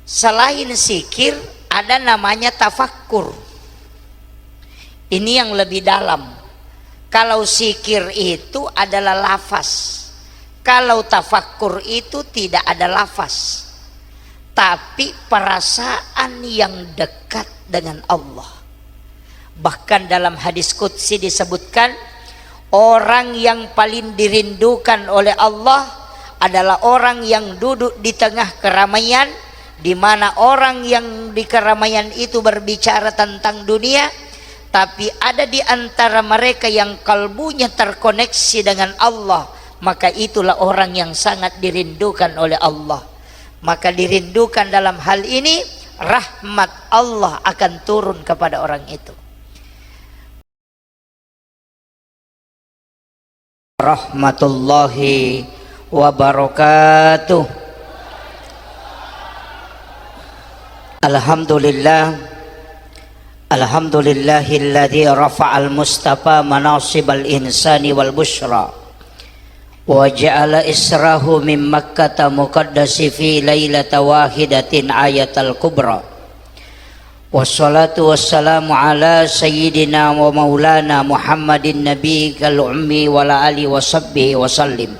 Selain zikir ada namanya tafakkur. Ini yang lebih dalam. Kalau zikir itu adalah lafaz, kalau tafakkur itu tidak ada lafaz, tapi perasaan yang dekat dengan Allah. Bahkan dalam hadis qudsi disebutkan, orang yang paling dirindukan oleh Allah adalah orang yang duduk di tengah keramaian, di mana orang yang di keramaian itu berbicara tentang dunia, tapi ada di antara mereka yang kalbunya terkoneksi dengan Allah, maka itulah orang yang sangat dirindukan oleh Allah. Maka dirindukan dalam hal ini, rahmat Allah akan turun kepada orang itu. Rahmatullahi wabarakatuh. Alhamdulillah. Alhamdulillahilladzi rafa'al mustafa manasibal insani wal busyra wa ja'ala israhu min makkata muqaddasi fi lailata wahidatin ayatal kubra. Wassalatu wassalamu ala sayyidina wa maulana Muhammadin nabiyil ummi wa ala alihi wa sahbihi wa sallim.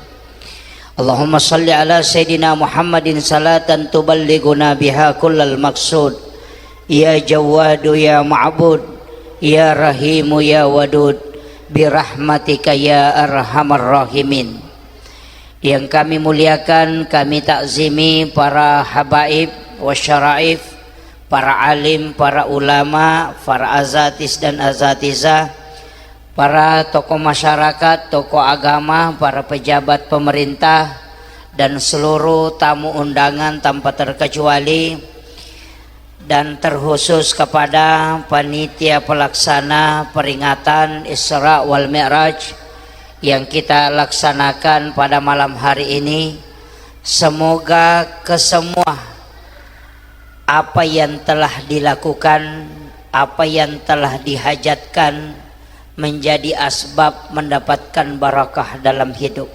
Allahumma salli ala sayyidina Muhammadin salatan tuballighuna biha kullal maqsud. Ya Jawadu ya Ma'bud, ya Rahimu ya Wadud, birahmatika ya Arhamar Rahimin. Yang kami muliakan, kami takzimi para habaib wasyaraif, para alim, para ulama, para azatis dan azatizah, para tokoh masyarakat, tokoh agama, para pejabat pemerintah, dan seluruh tamu undangan tanpa terkecuali, dan terkhusus kepada panitia pelaksana peringatan Isra wal Mi'raj yang kita laksanakan pada malam hari ini. Semoga kesemua apa yang telah dilakukan, apa yang telah dihajatkan menjadi asbab mendapatkan barakah dalam hidup.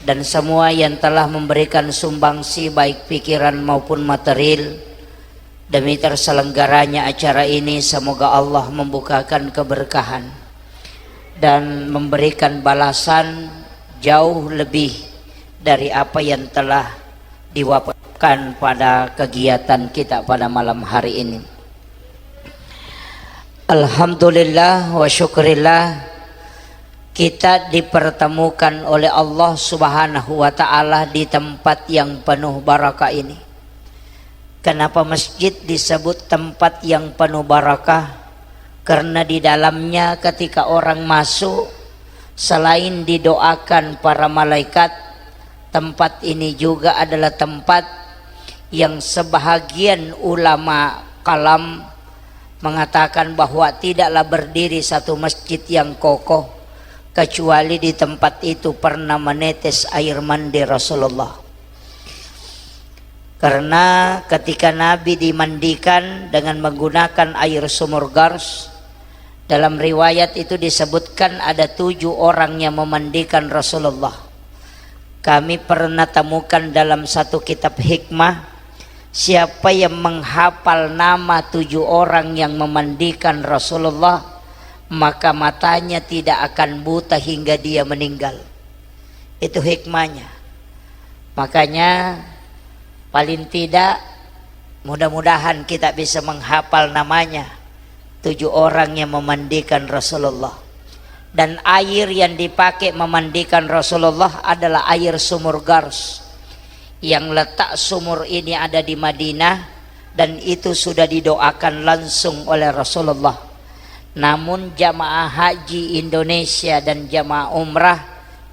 Dan semua yang telah memberikan sumbangsi baik pikiran maupun material demi terselenggaranya acara ini, semoga Allah membukakan keberkahan dan memberikan balasan jauh lebih dari apa yang telah diwakafkan pada kegiatan kita pada malam hari ini. Alhamdulillah wa syukurillah, kita dipertemukan oleh Allah Subhanahu wa ta'ala di tempat yang penuh barakah ini. Kenapa masjid disebut tempat yang penuh barakah? Karena di dalamnya ketika orang masuk, selain didoakan para malaikat, tempat ini juga adalah tempat yang sebahagian ulama kalam mengatakan bahwa tidaklah berdiri satu masjid yang kokoh kecuali di tempat itu pernah menetes air mandi Rasulullah. Karena ketika Nabi dimandikan dengan menggunakan air sumur Gars, dalam riwayat itu disebutkan ada 7 orang yang memandikan Rasulullah. Kami pernah temukan dalam satu kitab hikmah, siapa yang menghafal nama 7 orang yang memandikan Rasulullah, maka matanya tidak akan buta hingga dia meninggal. Itu hikmahnya. Makanya paling tidak mudah-mudahan kita bisa menghafal namanya 7 orang yang memandikan Rasulullah. Dan air yang dipakai memandikan Rasulullah adalah air sumur Gars. Yang letak sumur ini ada di Madinah, dan itu sudah didoakan langsung oleh Rasulullah. Namun jamaah haji Indonesia dan jamaah umrah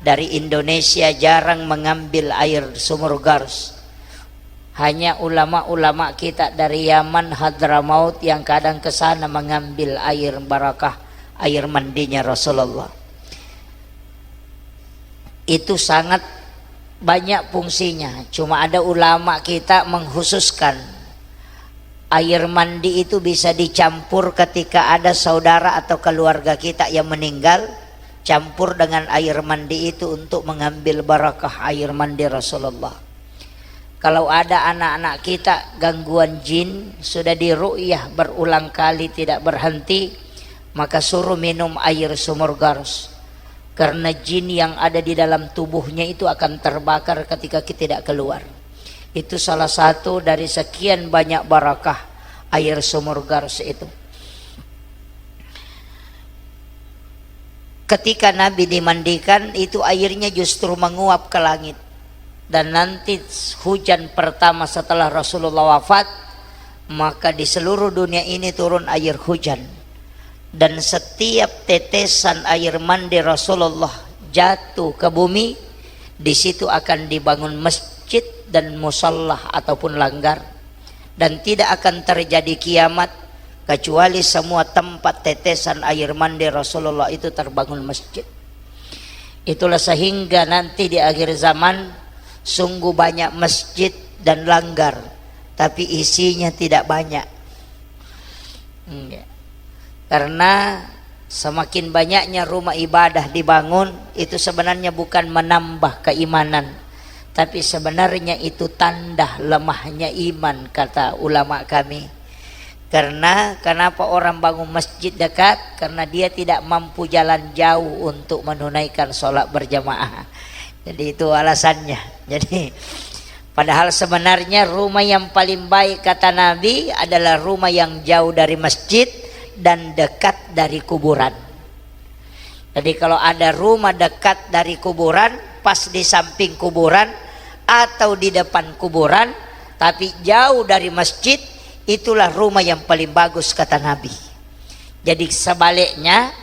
dari Indonesia jarang mengambil air sumur Gars. Hanya ulama-ulama kita dari Yaman, Hadramaut yang kadang ke sana mengambil air barakah, air mandinya Rasulullah. Itu sangat banyak fungsinya. Cuma ada ulama kita mengkhususkan air mandi itu bisa dicampur ketika ada saudara atau keluarga kita yang meninggal, campur dengan air mandi itu untuk mengambil barakah air mandi Rasulullah. Kalau ada anak-anak kita gangguan jin, sudah diru'yah berulang kali tidak berhenti, maka suruh minum air sumur Gars. Karena jin yang ada di dalam tubuhnya itu akan terbakar ketika kita tidak keluar. Itu salah satu dari sekian banyak barakah air sumur Gars itu. Ketika Nabi dimandikan, itu airnya justru menguap ke langit. Dan nanti hujan pertama setelah Rasulullah wafat, maka di seluruh dunia ini turun air hujan. Dan setiap tetesan air mandi Rasulullah jatuh ke bumi, di situ akan dibangun masjid dan musallah ataupun langgar. Dan tidak akan terjadi kiamat kecuali semua tempat tetesan air mandi Rasulullah itu terbangun masjid. Itulah sehingga nanti di akhir zaman sungguh banyak masjid dan langgar, tapi isinya tidak banyak. Karena semakin banyaknya rumah ibadah dibangun, itu sebenarnya bukan menambah keimanan, tapi sebenarnya itu tanda lemahnya iman, kata ulama kami. Karena kenapa orang bangun masjid dekat? Karena dia tidak mampu jalan jauh untuk menunaikan sholat berjamaah. Jadi itu alasannya. Jadi padahal sebenarnya rumah yang paling baik kata Nabi adalah rumah yang jauh dari masjid dan dekat dari kuburan. Jadi kalau ada rumah dekat dari kuburan, pas di samping kuburan atau di depan kuburan, tapi jauh dari masjid, itulah rumah yang paling bagus kata Nabi. Jadi sebaliknya,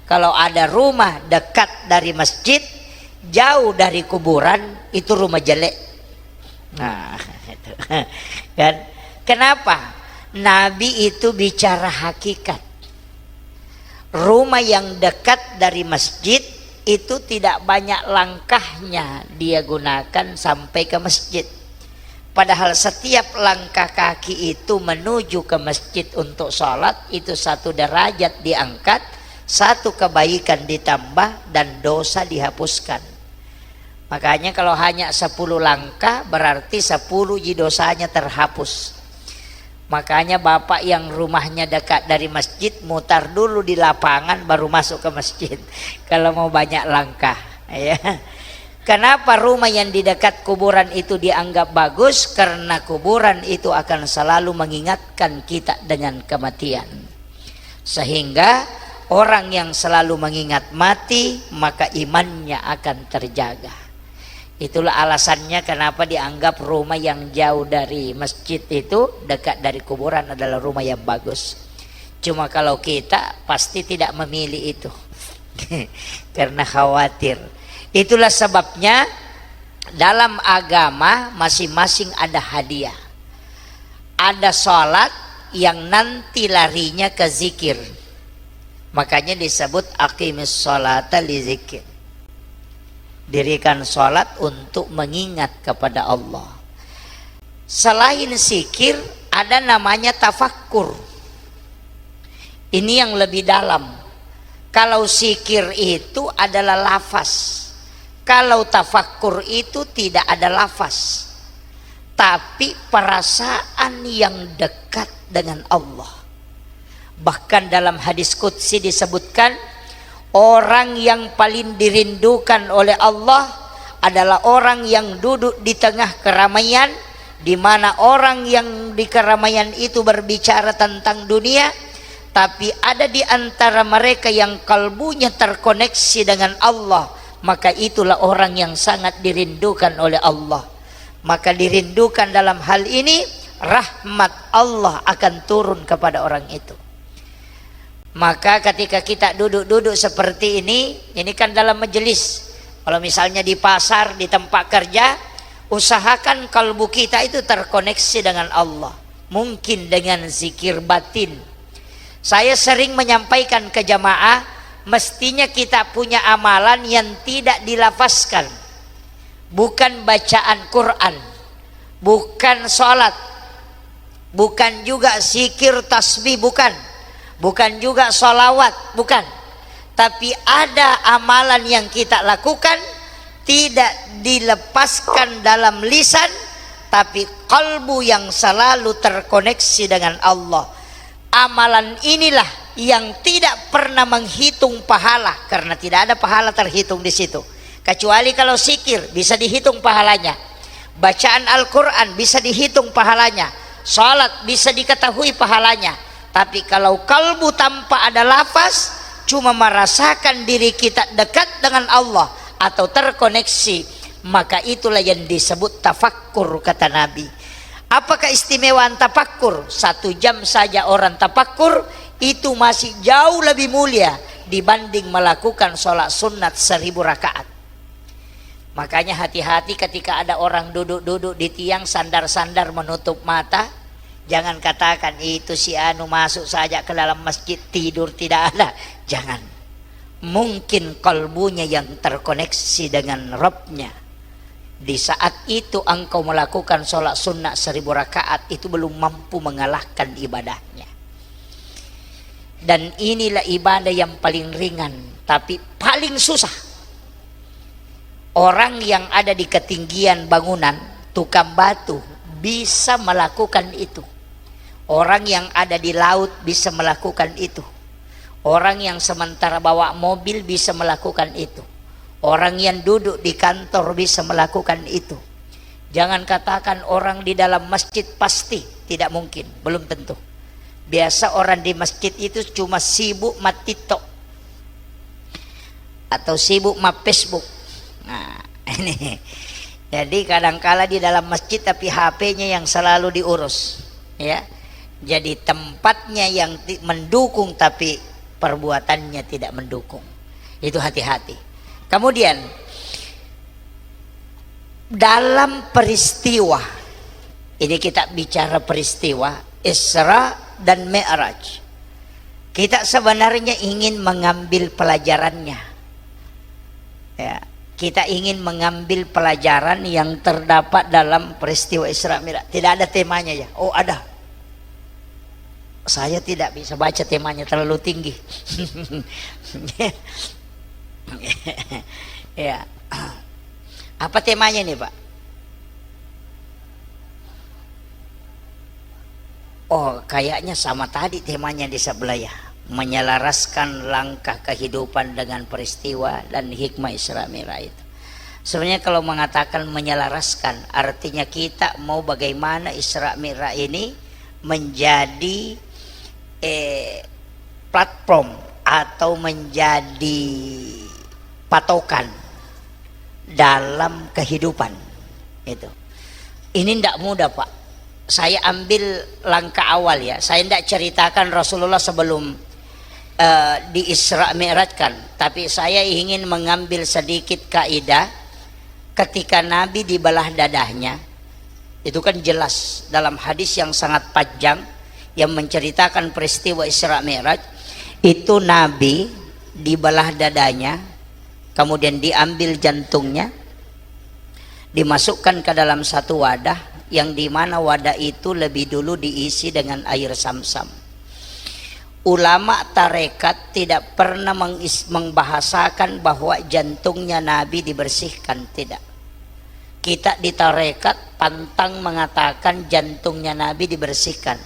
kalau ada rumah dekat dari masjid, jauh dari kuburan, itu rumah jelek. Nah, itu. Kan? Kenapa? Nabi itu bicara hakikat. Rumah yang dekat dari masjid itu tidak banyak langkahnya dia gunakan sampai ke masjid. Padahal setiap langkah kaki itu menuju ke masjid untuk sholat, itu satu derajat diangkat, satu kebaikan ditambah, dan dosa dihapuskan. Makanya kalau hanya 10 langkah berarti 10 dosanya terhapus. Makanya bapak yang rumahnya dekat dari masjid mutar dulu di lapangan baru masuk ke masjid kalau mau banyak langkah, ya. Kenapa rumah yang di dekat kuburan itu dianggap bagus? Karena kuburan itu akan selalu mengingatkan kita dengan kematian. Sehingga orang yang selalu mengingat mati, maka imannya akan terjaga. Itulah alasannya kenapa dianggap rumah yang jauh dari masjid itu, dekat dari kuburan, adalah rumah yang bagus. Cuma kalau kita pasti tidak memilih itu karena khawatir. Itulah sebabnya dalam agama masing-masing ada hadiah. Ada sholat yang nanti larinya ke zikir. Makanya disebut aqimis sholata li zikir. Dirikan sholat untuk mengingat kepada Allah. Selain zikir ada namanya tafakkur. Ini yang lebih dalam. Kalau zikir itu adalah lafaz. Kalau tafakkur itu tidak ada lafaz, tapi perasaan yang dekat dengan Allah. Bahkan dalam hadis qudsi disebutkan, orang yang paling dirindukan oleh Allah adalah orang yang duduk di tengah keramaian, di mana orang yang di keramaian itu berbicara tentang dunia, tapi ada di antara mereka yang kalbunya terkoneksi dengan Allah. Maka itulah orang yang sangat dirindukan oleh Allah. Maka dirindukan dalam hal ini, rahmat Allah akan turun kepada orang itu. Maka ketika kita duduk-duduk seperti ini kan dalam majelis. Kalau misalnya di pasar, di tempat kerja, usahakan kalbu kita itu terkoneksi dengan Allah. Mungkin dengan zikir batin. Saya sering menyampaikan ke jamaah, mestinya kita punya amalan yang tidak dilafazkan. Bukan bacaan Quran, bukan sholat, bukan juga zikir tasbih, bukan juga sholawat, bukan. Tapi ada amalan yang kita lakukan tidak dilepaskan dalam lisan, tapi kalbu yang selalu terkoneksi dengan Allah. Amalan inilah yang tidak pernah menghitung pahala, karena tidak ada pahala terhitung di situ. Kecuali kalau zikir bisa dihitung pahalanya, bacaan Al-Quran bisa dihitung pahalanya, salat bisa diketahui pahalanya. Tapi kalau kalbu tanpa ada lafaz, cuma merasakan diri kita dekat dengan Allah atau terkoneksi, maka itulah yang disebut tafakkur, kata Nabi. Apa keistimewaan tafakkur? 1 jam saja orang tafakkur itu masih jauh lebih mulia dibanding melakukan sholat sunat 1000 rakaat. Makanya hati-hati ketika ada orang duduk-duduk di tiang sandar-sandar menutup mata. Jangan katakan itu si anu masuk saja ke dalam masjid tidur, tidak ada. Jangan. Mungkin kalbunya yang terkoneksi dengan Rabbnya. Di saat itu engkau melakukan sholat sunnah 1000 rakaat itu belum mampu mengalahkan ibadahnya. Dan inilah ibadah yang paling ringan tapi paling susah. Orang yang ada di ketinggian bangunan, tukang batu bisa melakukan itu. Orang yang ada di laut bisa melakukan itu. Orang yang sementara bawa mobil bisa melakukan itu. Orang yang duduk di kantor bisa melakukan itu. Jangan katakan orang di dalam masjid pasti, tidak mungkin, belum tentu. Biasa orang di masjid itu cuma sibuk ma TikTok atau sibuk ma Facebook. Nah, ini. Jadi kadangkala di dalam masjid tapi HP-nya yang selalu diurus, ya. Jadi tempatnya yang mendukung tapi perbuatannya tidak mendukung. Itu hati-hati. Kemudian dalam peristiwa ini, kita bicara peristiwa Isra dan Mi'raj, kita sebenarnya ingin mengambil pelajarannya, ya. Kita ingin mengambil pelajaran yang terdapat dalam peristiwa Isra Mi'raj. Tidak ada temanya ya? Oh ada. Saya tidak bisa baca temanya, terlalu tinggi. Ya. Apa temanya nih Pak? Oh kayaknya sama tadi temanya di sebelah ya. Menyelaraskan langkah kehidupan dengan peristiwa dan hikmah Isra Mi'raj itu. Sebenarnya kalau mengatakan menyelaraskan, artinya kita mau bagaimana Isra Mi'raj ini menjadi platform atau menjadi patokan dalam kehidupan itu. Ini tidak mudah Pak. Saya ambil langkah awal ya. Saya tidak ceritakan Rasulullah sebelum di Isra Mi'rajkan, tapi saya ingin mengambil sedikit kaidah ketika Nabi dibelah dadahnya. Itu kan jelas dalam hadis yang sangat panjang yang menceritakan peristiwa Isra Mi'raj. Itu Nabi dibelah dadanya, kemudian diambil jantungnya, dimasukkan ke dalam satu wadah, yang dimana wadah itu lebih dulu diisi dengan air Zam-Zam. Ulama tarekat tidak pernah membahasakan bahwa jantungnya Nabi dibersihkan, tidak. Kita di tarekat pantang mengatakan jantungnya Nabi dibersihkan,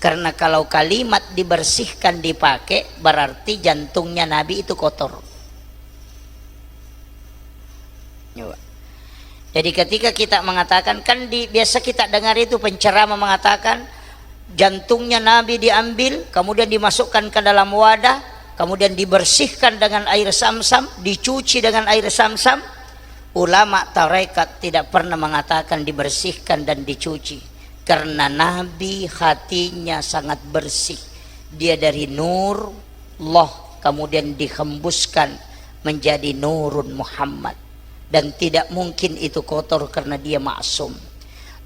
karena kalau kalimat dibersihkan dipakai berarti jantungnya Nabi itu kotor. Jadi ketika kita mengatakan, kan biasa kita dengar itu penceramah mengatakan jantungnya Nabi diambil, kemudian dimasukkan ke dalam wadah, kemudian dibersihkan dengan air Zam-Zam, dicuci dengan air Zam-Zam. Ulama tarekat tidak pernah mengatakan dibersihkan dan dicuci, karena Nabi hatinya sangat bersih. Dia dari nur Allah kemudian dihembuskan menjadi nurun Muhammad, dan tidak mungkin itu kotor karena dia maksum.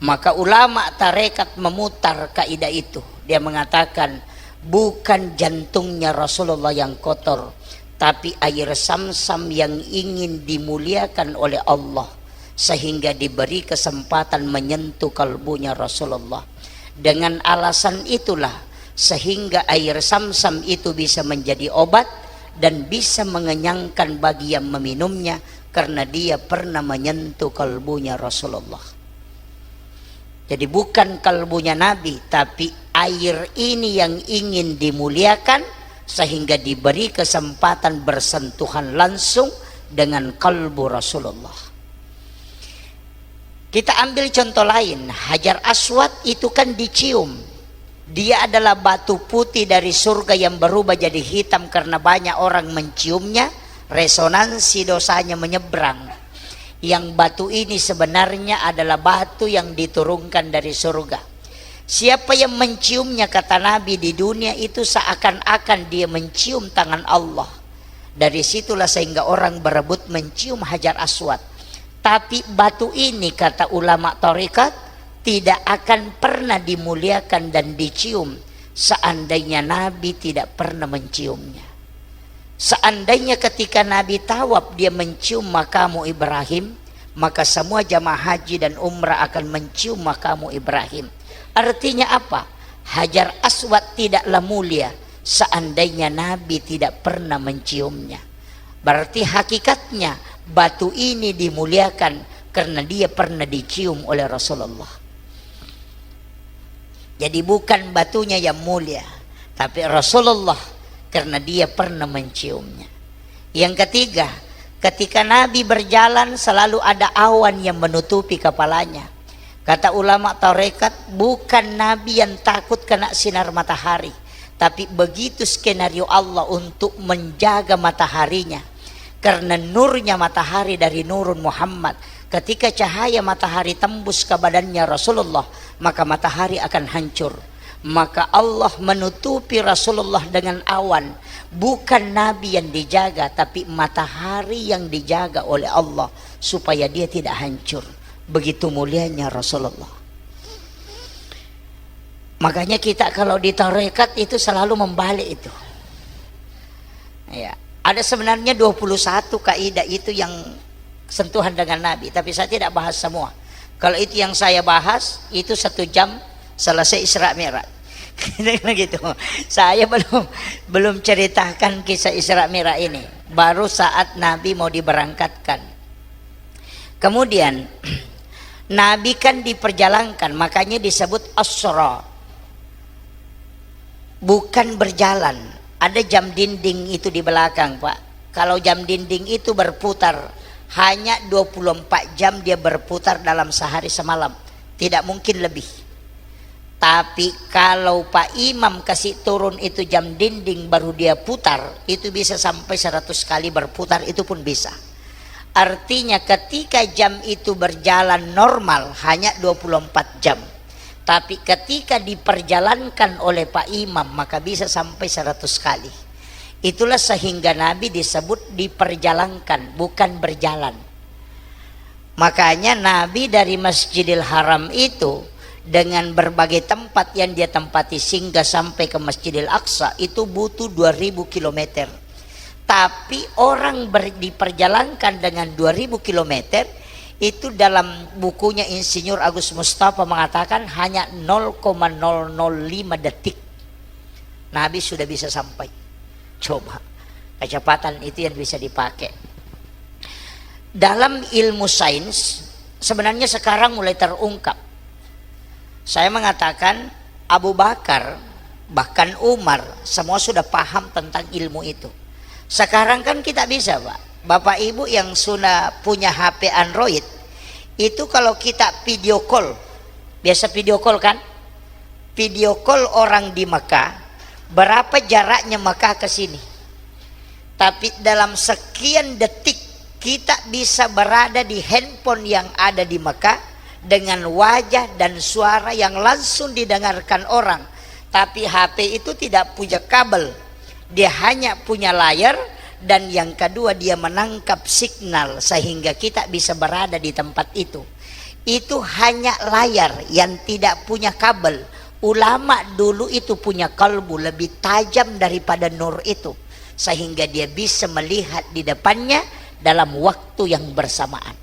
Maka ulama tarekat memutar kaidah itu. Dia mengatakan bukan jantungnya Rasulullah yang kotor, tapi air Zam-Zam yang ingin dimuliakan oleh Allah, sehingga diberi kesempatan menyentuh kalbunya Rasulullah. Dengan alasan itulah sehingga air Zam-Zam itu bisa menjadi obat dan bisa mengenyangkan bagi yang meminumnya, karena dia pernah menyentuh kalbunya Rasulullah. Jadi bukan kalbunya Nabi, tapi air ini yang ingin dimuliakan sehingga diberi kesempatan bersentuhan langsung dengan kalbu Rasulullah. Kita ambil contoh lain, Hajar Aswad itu kan dicium. Dia adalah batu putih dari surga yang berubah jadi hitam karena banyak orang menciumnya, resonansi dosanya menyeberang. Yang batu ini sebenarnya adalah batu yang diturunkan dari surga. Siapa yang menciumnya, kata Nabi, di dunia itu seakan-akan dia mencium tangan Allah. Dari situlah sehingga orang berebut mencium Hajar Aswad. Tapi batu ini, kata ulama tarekat, tidak akan pernah dimuliakan dan dicium seandainya Nabi tidak pernah menciumnya. Seandainya ketika Nabi tawaf dia mencium makamu Ibrahim, maka semua jamaah haji dan umrah akan mencium makamu Ibrahim. Artinya apa? Hajar Aswad tidaklah mulia seandainya Nabi tidak pernah menciumnya. Berarti hakikatnya batu ini dimuliakan karena dia pernah dicium oleh Rasulullah. Jadi bukan batunya yang mulia, tapi Rasulullah karena dia pernah menciumnya. Yang ketiga, ketika Nabi berjalan selalu ada awan yang menutupi kepalanya. Kata ulama tarekat, bukan Nabi yang takut kena sinar matahari, tapi begitu skenario Allah untuk menjaga mataharinya. Karena nurnya matahari dari nurun Muhammad. Ketika cahaya matahari tembus ke badannya Rasulullah, maka matahari akan hancur. Maka Allah menutupi Rasulullah dengan awan. Bukan Nabi yang dijaga, tapi matahari yang dijaga oleh Allah supaya dia tidak hancur. Begitu mulianya Rasulullah. Makanya kita kalau di tarekat itu selalu membalik itu. Ya, ada sebenarnya 21 kaidah itu yang sentuhan dengan Nabi, tapi saya tidak bahas semua. Kalau itu yang saya bahas itu 1 jam selesai Isra Mi'raj. Gitu. Saya belum ceritakan kisah Isra Mi'raj ini. Baru saat Nabi mau diberangkatkan. Kemudian Nabi kan diperjalankan, makanya disebut Asra. Bukan berjalan. Ada jam dinding itu di belakang, Pak. Kalau jam dinding itu berputar hanya 24 jam dia berputar dalam sehari semalam. Tidak mungkin lebih. Tapi kalau Pak Imam kasih turun itu jam dinding baru dia putar, itu bisa sampai 100 kali berputar, itu pun bisa. Artinya ketika jam itu berjalan normal hanya 24 jam. Tapi ketika diperjalankan oleh Pak Imam maka bisa sampai 100 kali. Itulah sehingga Nabi disebut diperjalankan, bukan berjalan. Makanya Nabi dari Masjidil Haram itu dengan berbagai tempat yang dia tempati sehingga sampai ke Masjidil Aqsa itu butuh 2000 km. Tapi orang diperjalankan dengan 2000 km itu dalam bukunya Insinyur Agus Mustafa mengatakan hanya 0,005 detik Nabi sudah bisa sampai. Coba kecepatan itu yang bisa dipakai. Dalam ilmu sains sebenarnya sekarang mulai terungkap. Saya mengatakan Abu Bakar bahkan Umar semua sudah paham tentang ilmu itu. Sekarang kan kita bisa, Pak. Bapak Ibu yang sudah punya HP Android itu kalau kita video call, biasa video call kan? Video call orang di Mekah, berapa jaraknya Mekah ke sini? Tapi dalam sekian detik kita bisa berada di handphone yang ada di Mekah dengan wajah dan suara yang langsung didengarkan orang. Tapi HP itu tidak punya kabel, dia hanya punya layar, dan yang kedua dia menangkap signal sehingga kita bisa berada di tempat itu. Itu hanya layar yang tidak punya kabel. Ulama dulu itu punya kalbu lebih tajam daripada nur itu, sehingga dia bisa melihat di depannya dalam waktu yang bersamaan.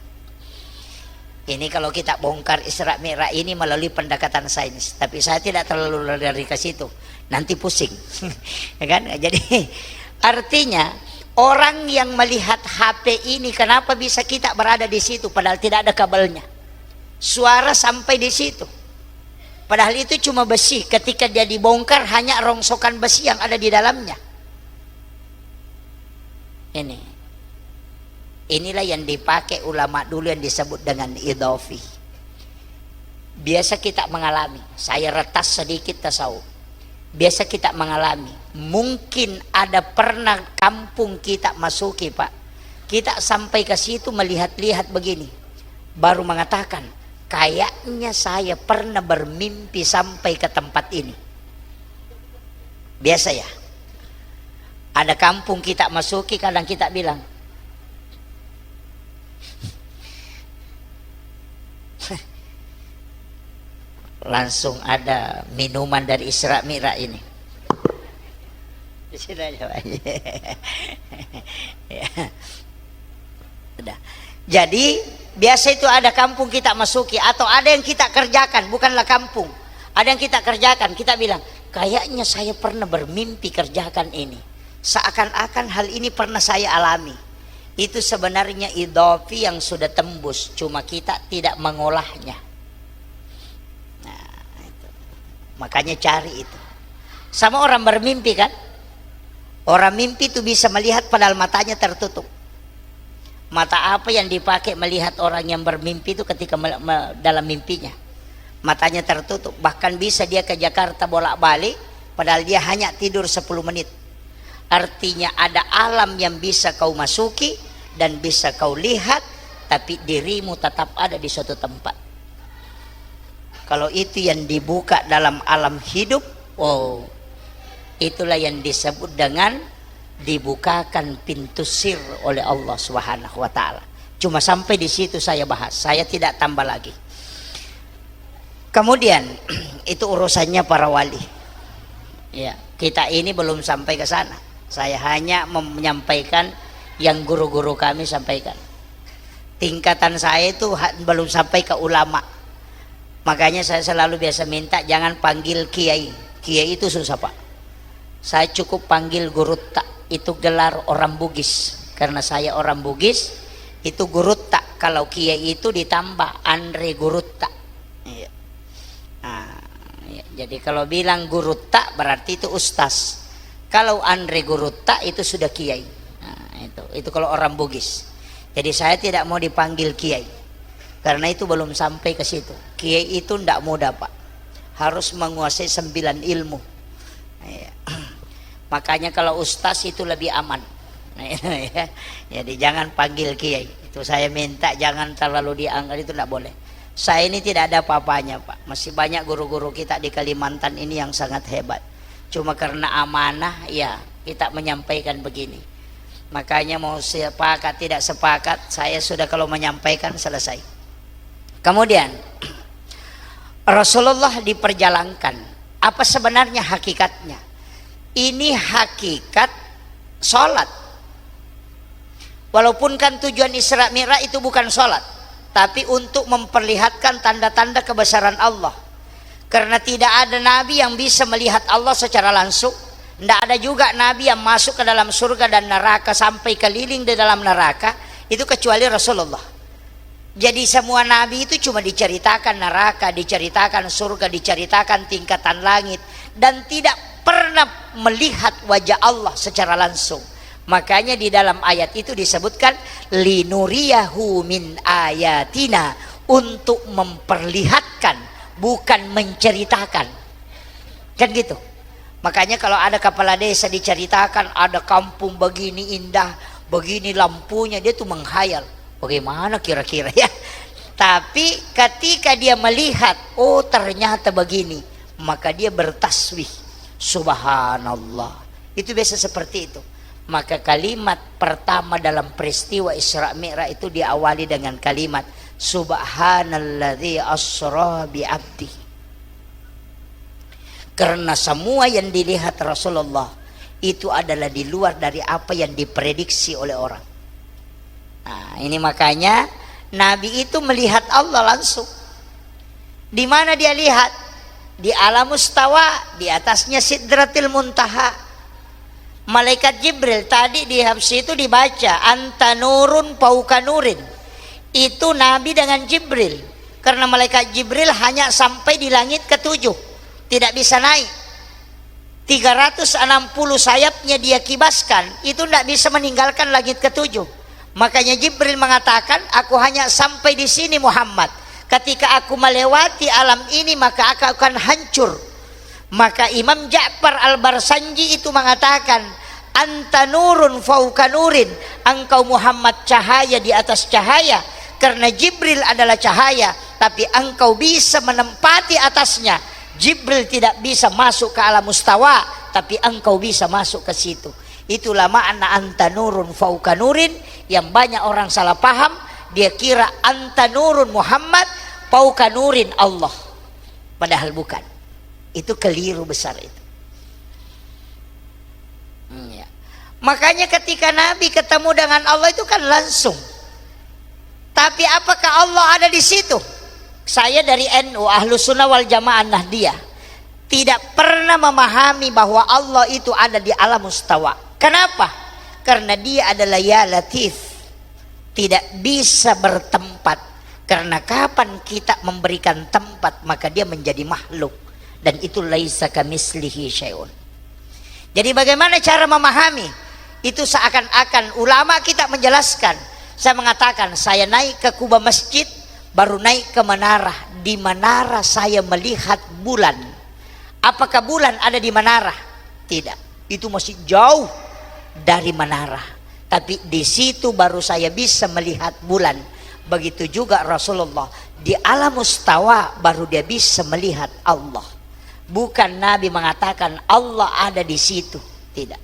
Ini kalau kita bongkar Isra Mi'raj ini melalui pendekatan sains, tapi saya tidak terlalu lari ke situ, nanti pusing. Ya kan? Jadi artinya orang yang melihat HP ini, kenapa bisa kita berada di situ padahal tidak ada kabelnya? Suara sampai di situ. Padahal itu cuma besi. Ketika dia dibongkar hanya rongsokan besi yang ada di dalamnya. Inilah yang dipakai ulama dulu yang disebut dengan idhafi. Biasa kita mengalami, saya retas sedikit tasawuf. Biasa kita mengalami, mungkin ada pernah kampung kita masuki Pak. Kita sampai ke situ melihat-lihat begini, baru mengatakan, kayaknya saya pernah bermimpi sampai ke tempat ini. Biasa ya. Ada kampung kita masuki, kadang kita bilang, langsung ada minuman dari Isra Mi'raj ini. Di sini aja Pak. Ya. Udah. Jadi biasa itu ada kampung kita masuki atau ada yang kita kerjakan, bukanlah kampung. Ada yang kita kerjakan, kita bilang, kayaknya saya pernah bermimpi kerjakan ini. Seakan-akan hal ini pernah saya alami. Itu sebenarnya idhafi yang sudah tembus, cuma kita tidak mengolahnya. Nah, itu. Makanya cari itu. Sama orang bermimpi kan? Orang mimpi itu bisa melihat padahal matanya tertutup. Mata apa yang dipakai melihat orang yang bermimpi itu ketika dalam mimpinya? Matanya tertutup. Bahkan bisa dia ke Jakarta bolak-balik padahal dia hanya tidur 10 menit. Artinya ada alam yang bisa kau masuki dan bisa kau lihat, tapi dirimu tetap ada di suatu tempat. Kalau itu yang dibuka dalam alam hidup, oh, itulah yang disebut dengan dibukakan pintu sir oleh Allah Subhanahu wa taala. Cuma sampai di situ saya bahas, saya tidak tambah lagi. Kemudian itu urusannya para wali. Ya, kita ini belum sampai ke sana. Saya hanya menyampaikan yang guru-guru kami sampaikan. Tingkatan saya itu belum sampai ke ulama. Makanya saya selalu biasa minta jangan panggil kiai. Kiai itu susah Pak. Saya cukup panggil gurutta. Itu gelar orang Bugis. Karena saya orang Bugis, itu gurutta. Kalau kiai itu ditambah Andre Gurutta. Ya. Nah, ya. Jadi kalau bilang gurutta berarti itu ustaz. Kalau Andre Gurutta itu sudah kiai. Nah, itu kalau orang Bugis. Jadi saya tidak mau dipanggil kiai. Karena itu belum sampai ke situ. Kiai itu tidak mudah Pak. Harus menguasai 9 ilmu. Ya. Makanya kalau ustaz itu lebih aman. Ya. Jadi jangan panggil kiai. Itu saya minta jangan terlalu dianggap, itu tidak boleh. Saya ini tidak ada apa-apanya Pak. Masih banyak guru-guru kita di Kalimantan ini yang sangat hebat. Cuma karena amanah ya kita menyampaikan begini. Makanya mau sepakat tidak sepakat, saya sudah kalau menyampaikan selesai. Kemudian Rasulullah diperjalankan. Apa sebenarnya hakikatnya? Ini hakikat sholat. Walaupun kan tujuan Isra Mi'raj itu bukan sholat, tapi untuk memperlihatkan tanda-tanda kebesaran Allah. Karena tidak ada nabi yang bisa melihat Allah secara langsung. Tidak ada juga nabi yang masuk ke dalam surga dan neraka sampai keliling di dalam neraka. Itu kecuali Rasulullah. Jadi semua nabi itu cuma diceritakan neraka, diceritakan surga, diceritakan tingkatan langit. Dan tidak pernah melihat wajah Allah secara langsung. Makanya di dalam ayat itu disebutkan linuriyahu min ayatina, untuk memperlihatkan, bukan menceritakan. Kan gitu. Makanya kalau ada kepala desa diceritakan ada kampung begini indah, begini lampunya, dia tuh menghayal. Bagaimana kira-kira ya? Tapi ketika dia melihat, oh ternyata begini, maka dia bertasbih. Subhanallah. Itu biasa seperti itu. Maka kalimat pertama dalam peristiwa Isra Mi'raj itu diawali dengan kalimat Subhanalladzi asra bi abdi. Karena semua yang dilihat Rasulullah itu adalah di luar dari apa yang diprediksi oleh orang. Nah, ini makanya Nabi itu melihat Allah langsung. Di mana dia lihat? Di alam mustawa, di atasnya Sidratil Muntaha. Malaikat Jibril tadi di Habsi itu dibaca anta nurun fauqa nurin. Itu Nabi dengan Jibril. Karena malaikat Jibril hanya sampai di langit ketujuh, tidak bisa naik. 360 sayapnya dia kibaskan, itu tidak bisa meninggalkan langit ketujuh. Makanya Jibril mengatakan, aku hanya sampai di sini Muhammad. Ketika aku melewati alam ini maka aku akan hancur. Maka Imam Ja'far Al-Barsanji itu mengatakan, anta nurun fauka nurin, engkau Muhammad cahaya di atas cahaya. Karena Jibril adalah cahaya, tapi engkau bisa menempati atasnya. Jibril tidak bisa masuk ke alam mustawa, tapi engkau bisa masuk ke situ. Itulah makna anta nurun fauka nurin, yang banyak orang salah paham. Dia kira anta nurun Muhammad fauka nurin Allah, padahal bukan. Itu keliru besar itu. Ya. Makanya ketika Nabi ketemu dengan Allah itu kan langsung. Tapi apakah Allah ada di situ? Saya dari NU Ahlus Sunnah wal Jamaah Nahdiyah tidak pernah memahami bahwa Allah itu ada di alam mustawa. Kenapa? Karena dia adalah ya latif, tidak bisa bertempat. Karena kapan kita memberikan tempat maka dia menjadi makhluk, dan itu laisa kamislihi syai'un. Jadi bagaimana cara memahami? Itu seakan-akan ulama kita menjelaskan. Saya mengatakan saya naik ke kubah masjid, baru naik ke menara. Di menara saya melihat bulan. Apakah bulan ada di menara? Tidak, itu masih jauh dari menara. Tapi di situ baru saya bisa melihat bulan. Begitu juga Rasulullah di alam mustawa baru dia bisa melihat Allah. Bukan Nabi mengatakan Allah ada di situ, tidak.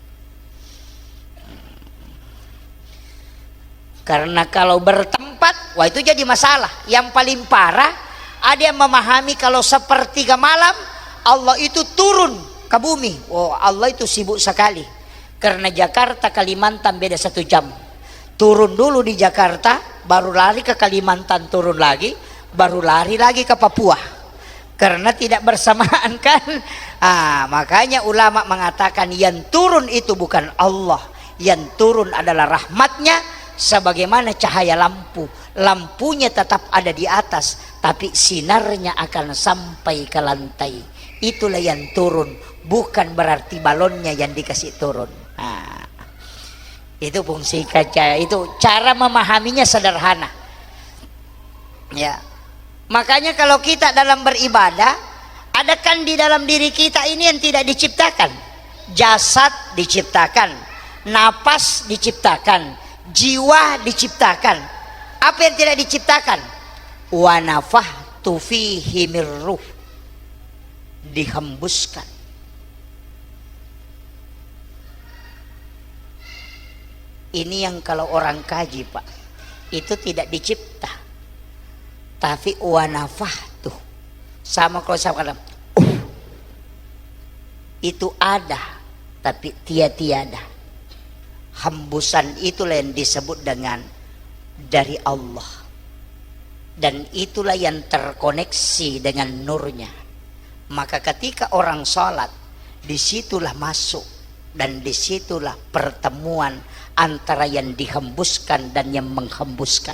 Karena kalau bertempat, wah itu jadi masalah. Yang paling parah, ada yang memahami kalau sepertiga malam Allah itu turun ke bumi. Oh, Allah itu sibuk sekali. Karena Jakarta Kalimantan beda 1 jam. Turun dulu di Jakarta, baru lari ke Kalimantan, turun lagi, baru lari lagi ke Papua. Karena tidak bersamaan kan. Makanya ulama mengatakan yang turun itu bukan Allah, yang turun adalah rahmatnya. Sebagaimana cahaya lampu, lampunya tetap ada di atas, tapi sinarnya akan sampai ke lantai. Itulah yang turun, bukan berarti balonnya yang dikasih turun. Itu fungsi kaca. Itu cara memahaminya sederhana. Ya, makanya kalau kita dalam beribadah, ada kan di dalam diri kita ini yang tidak diciptakan. Jasad diciptakan, napas diciptakan, jiwa diciptakan. Apa yang tidak diciptakan? Wa nafahtu fihi mir ruh, dihembuskan. Ini yang kalau orang kaji Pak, itu tidak dicipta. Tapi wa nafahtu, sama kalau saya katakan itu ada, tapi tiada. Hembusan itulah yang disebut dengan dari Allah, dan itulah yang terkoneksi dengan nurnya. Maka ketika orang sholat, disitulah masuk, dan disitulah pertemuan antara yang dihembuskan dan yang menghembuskan.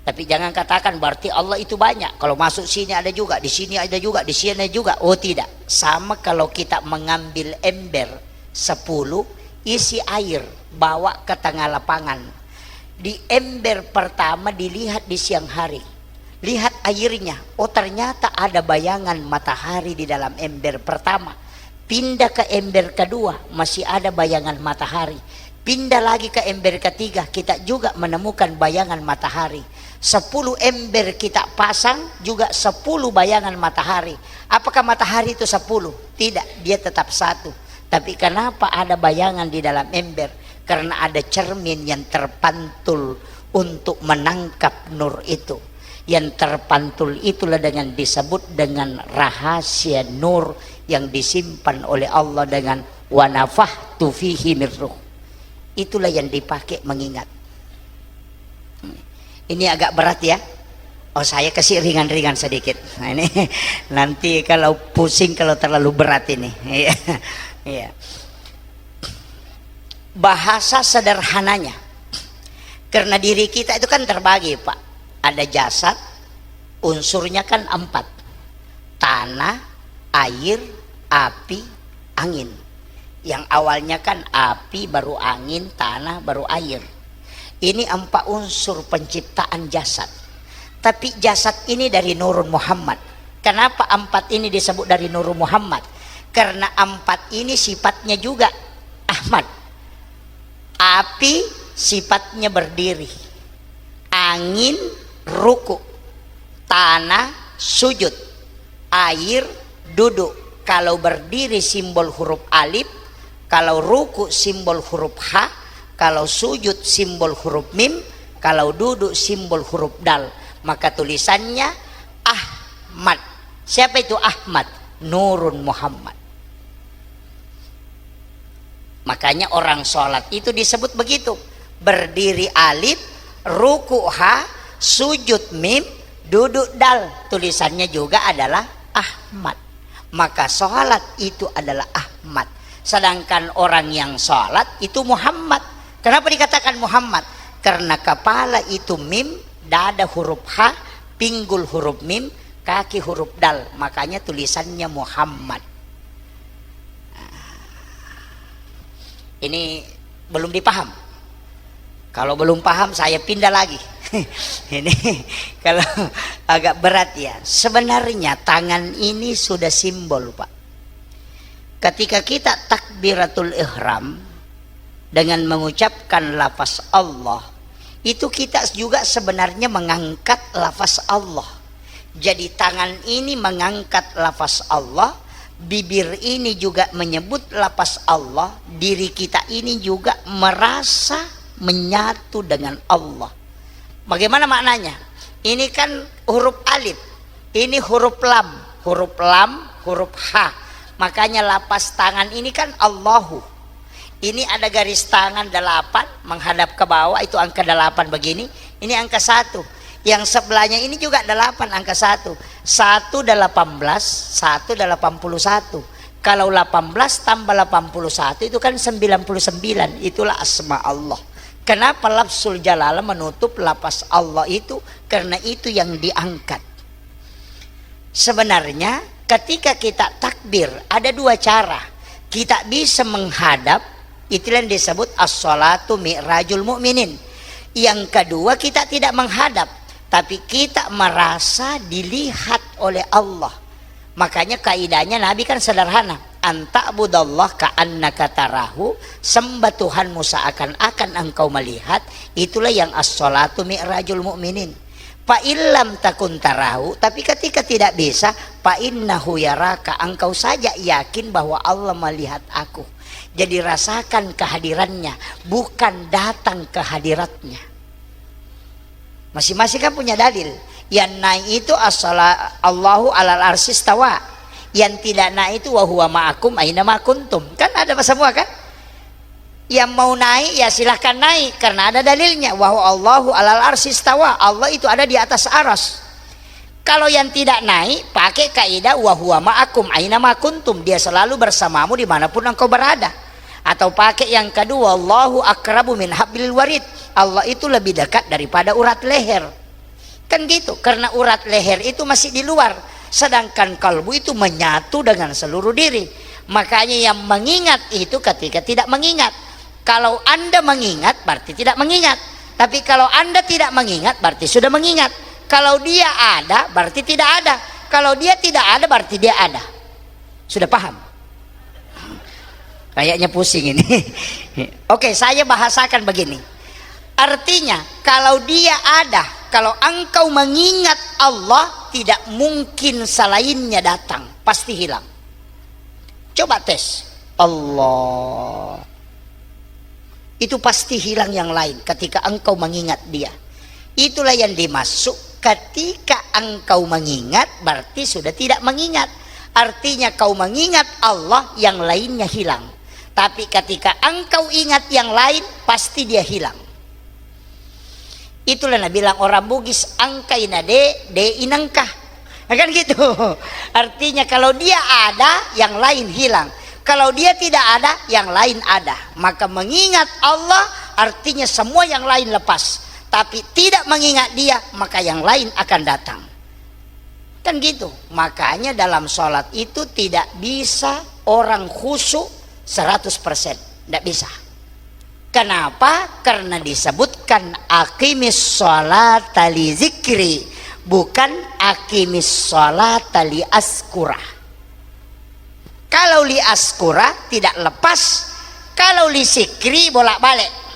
Tapi jangan katakan berarti Allah itu banyak. Kalau masuk sini ada juga, di sini ada juga, di sini ada juga. Oh tidak. Sama kalau kita mengambil ember 10, isi air, bawa ke tengah lapangan. Di ember pertama dilihat di siang hari. Lihat airnya. Oh ternyata ada bayangan matahari di dalam ember pertama. Pindah ke ember kedua, masih ada bayangan matahari. Pindah lagi ke ember ketiga, kita juga menemukan bayangan matahari. 10 ember kita pasang, juga 10 bayangan matahari. Apakah matahari itu 10? Tidak, dia tetap satu. Tapi kenapa ada bayangan di dalam ember? Karena ada cermin yang terpantul untuk menangkap nur itu. Yang terpantul itulah dengan disebut dengan rahasia nur yang disimpan oleh Allah dengan wa nafahtu fihi mir ruh. Itulah yang dipakai mengingat. Ini agak berat ya. Oh saya kasih ringan-ringan sedikit. Nah, ini nanti kalau pusing kalau terlalu berat ini. Iya. Bahasa sederhananya, Karena diri kita itu kan terbagi, Pak. Ada jasad, unsurnya kan 4. Tanah, air, api, angin. Yang awalnya kan api, baru angin, tanah, baru air. Ini 4 unsur penciptaan jasad. Tapi jasad ini dari Nurun Muhammad. Kenapa 4 ini disebut dari Nurun Muhammad? Karena 4 ini sifatnya juga Ahmad. Api sifatnya berdiri, angin ruku, tanah sujud, air duduk. Kalau berdiri simbol huruf alif, kalau ruku simbol huruf H, kalau sujud simbol huruf mim, kalau duduk simbol huruf dal. Maka tulisannya Ahmad. Siapa itu Ahmad? Nurun Muhammad. Makanya orang sholat itu disebut begitu. Berdiri alif, ruku H, sujud mim, duduk dal. Tulisannya juga adalah Ahmad. Maka sholat itu adalah Ahmad. Sedangkan orang yang sholat itu Muhammad. Kenapa dikatakan Muhammad? Karena kepala itu mim, dada huruf H, pinggul huruf mim, kaki huruf dal. Makanya tulisannya Muhammad. Ini belum dipaham. Kalau belum paham saya pindah lagi. Ini kalau agak berat ya. Sebenarnya tangan ini sudah simbol, Pak. Ketika kita takbiratul ihram dengan mengucapkan lafaz Allah, itu kita juga sebenarnya mengangkat lafaz Allah. Jadi tangan ini mengangkat lafaz Allah, bibir ini juga menyebut lafaz Allah, diri kita ini juga merasa menyatu dengan Allah. Bagaimana maknanya? Ini kan huruf alif, ini huruf lam, huruf H. Makanya lafaz tangan ini kan Allahu. Ini ada garis tangan 8 menghadap ke bawah, itu angka 8 begini. Ini angka 1. Yang sebelahnya ini juga 8, angka 1. 1 adalah 18, 1 adalah 81. Kalau 18 tambah 81 itu kan 99. Itulah asma Allah. Kenapa lafzul jalalah menutup lafaz Allah itu? Karena itu yang diangkat. Sebenarnya ketika kita takbir ada 2 cara. Kita bisa menghadap, itulah yang disebut as-sholatu mi'rajul mu'minin. Yang kedua kita tidak menghadap, tapi kita merasa dilihat oleh Allah. Makanya kaidahnya Nabi kan sederhana, anta'budallah ka'annaka tarahu, sembah Tuhanmu seakan-akan engkau melihat. Itulah yang as-sholatu mi'rajul mu'minin. Fa illam takun tarahu, tapi ketika tidak bisa, fa innahu yaraka, engkau saja yakin bahwa Allah melihat aku. Jadi rasakan kehadirannya, bukan datang ke hadiratnya. Masing-masing kan punya dalil. Yang naik itu Allahu alal arsy istawa. Yang tidak naik itu wa huwa ma'akum aina ma kuntum. Kan ada semua kan? Yang mau naik ya silahkan naik karena ada dalilnya. Wa huwa Allahu alal arsy istawa. Allah itu ada di atas aras. Kalau yang tidak naik pakai kaidah wa huwa ma'akum aina ma kuntum. Dia selalu bersamamu dimanapun engkau berada. Atau pakai yang kedua, Allahu akrabu min hablil warid. Allah itu lebih dekat daripada urat leher. Kan gitu, karena urat leher itu masih di luar, sedangkan kalbu itu menyatu dengan seluruh diri. Makanya yang mengingat itu ketika tidak mengingat. Kalau Anda mengingat berarti tidak mengingat. Tapi kalau Anda tidak mengingat berarti sudah mengingat. Kalau dia ada berarti tidak ada. Kalau dia tidak ada berarti dia ada. Sudah paham? Kayaknya pusing ini. Oke, saya bahasakan begini. Artinya kalau dia ada, kalau engkau mengingat Allah, tidak mungkin selainnya datang, pasti hilang. Coba tes Allah, itu pasti hilang yang lain ketika engkau mengingat dia. Itulah yang dimaksud ketika engkau mengingat berarti sudah tidak mengingat. Artinya kau mengingat Allah, yang lainnya hilang. Tapi ketika engkau ingat yang lain, pasti dia hilang. Itulah Nabi bilang orang Bugis, angkaina de inangkah. Nah, kan gitu. Artinya kalau dia ada, yang lain hilang. Kalau dia tidak ada, yang lain ada. Maka mengingat Allah artinya semua yang lain lepas. tapi tidak mengingat dia, maka yang lain akan datang. Kan gitu. Makanya dalam sholat itu tidak bisa orang khusyuk 100%. Tidak bisa. Kenapa? Karena disebutkan aqimis sholata li zikri, bukan aqimis sholata li askura. Kalau li askura tidak lepas, kalau li zikri bolak-balik.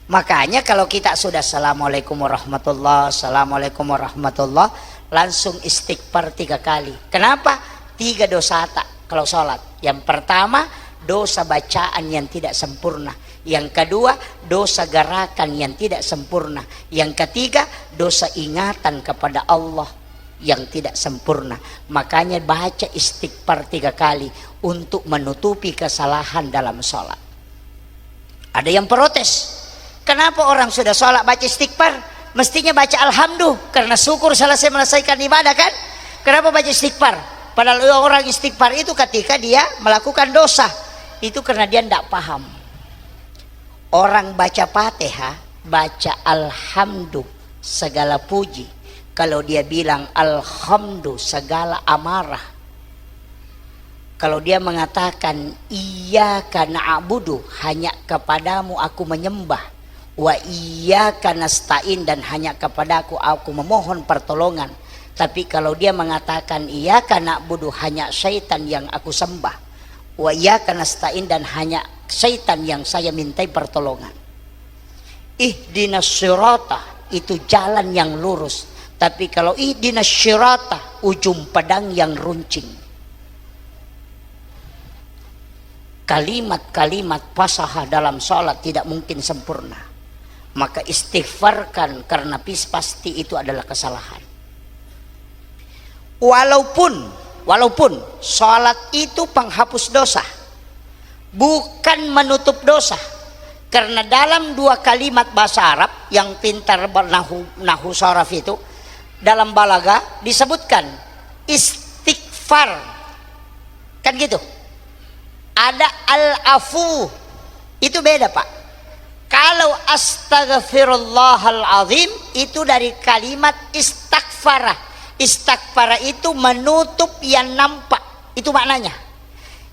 Makanya kalau kita sudah assalamualaikum warahmatullah, assalamualaikum warahmatullah, langsung istighfar 3 kali. Kenapa? 3 dosa tak kalau sholat. Yang pertama, dosa bacaan yang tidak sempurna. Yang kedua, dosa gerakan yang tidak sempurna. Yang ketiga, dosa ingatan kepada Allah yang tidak sempurna. Makanya baca istighfar 3 kali untuk menutupi kesalahan dalam sholat. Ada yang protes, kenapa orang sudah sholat baca istighfar? Mestinya baca alhamdulillah karena syukur selesai menyelesaikan ibadah kan? Kenapa baca istighfar? Padahal orang istighfar itu ketika dia melakukan dosa. Itu karena dia tidak paham. Orang baca Fatihah, baca alhamdulillah segala puji. Kalau dia bilang alhamdulillah segala amarah. Kalau dia mengatakan iyyaka na'budu, hanya kepadamu aku menyembah, wa iyyaka nasta'in, dan hanya kepadaku aku memohon pertolongan. Tapi kalau dia mengatakan iyyaka na'budu, hanya syaitan yang aku sembah, wa iyyaka nasta'in, dan hanya syaitan yang saya mintai pertolongan. Ihdinas sirata, itu jalan yang lurus. Tapi kalau ihdinas sirata, ujung pedang yang runcing. Kalimat-kalimat fasahah dalam sholat tidak mungkin sempurna. Maka istighfarkan, karena pasti itu adalah kesalahan. Walaupun sholat itu penghapus dosa, bukan menutup dosa. Karena dalam 2 kalimat bahasa Arab yang pintar nahu saraf itu, dalam balaga disebutkan istighfar, kan gitu. Ada al-afu, itu beda Pak. Kalau astaghfirullahal azim itu dari kalimat istighfara. Istighfara itu menutup yang nampak, itu maknanya.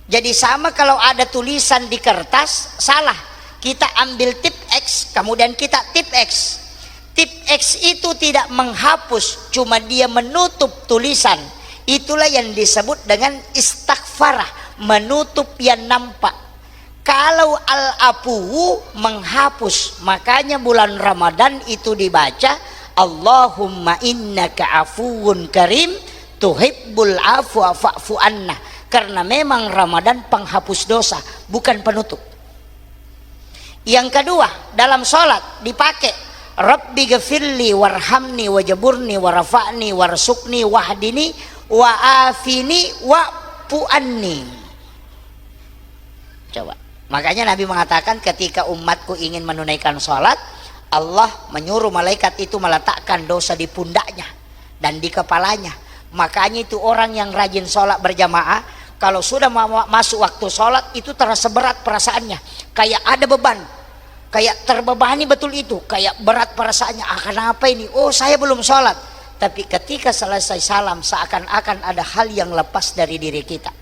Jadi sama kalau ada tulisan di kertas salah, kita ambil tip X kemudian kita tip X. Tip X itu tidak menghapus, cuma dia menutup tulisan. Itulah yang disebut dengan istighfara, menutup yang nampak. Kalau al-afu menghapus, makanya bulan Ramadan itu dibaca Allahumma innaka afuwun karim tuhibbul afwa fa'fu anna. Karena memang Ramadan penghapus dosa, bukan penutup. Yang kedua, dalam sholat dipakai Rabbi ghafirli warhamni wajaburni warafa'ni warsukni wahdini wa'afini wa'fu'anni. Coba. Makanya Nabi mengatakan ketika umatku ingin menunaikan sholat, Allah menyuruh malaikat itu meletakkan dosa di pundaknya dan di kepalanya. Makanya itu orang yang rajin sholat berjamaah, kalau sudah masuk waktu sholat itu terasa berat perasaannya, kayak ada beban, kayak terbebani betul itu, kayak berat perasaannya. Kenapa ini? Oh, saya belum sholat. Tapi ketika selesai salam, seakan-akan ada hal yang lepas dari diri kita,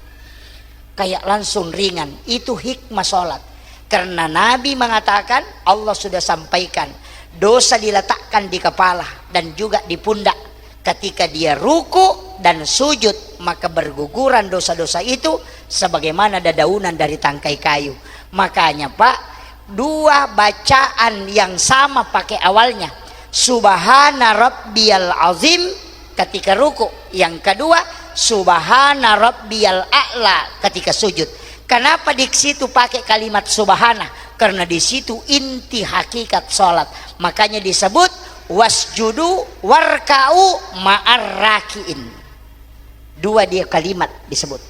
kayak langsung ringan. Itu hikmah sholat. Karena Nabi mengatakan, Allah sudah sampaikan, dosa diletakkan di kepala dan juga di pundak. Ketika dia ruku dan sujud, maka berguguran dosa-dosa itu sebagaimana dedaunan dari tangkai kayu. Makanya Pak, 2 bacaan yang sama pakai awalnya, Subhana Rabbiyal Azim ketika ruku. Yang kedua, Subhana Rabbiyal A'la ketika sujud. Kenapa di situ pakai kalimat subhana? Karena di situ inti hakikat sholat. Makanya disebut wasjudu warka'u ma'ar raki'in. 2 dia kalimat disebut.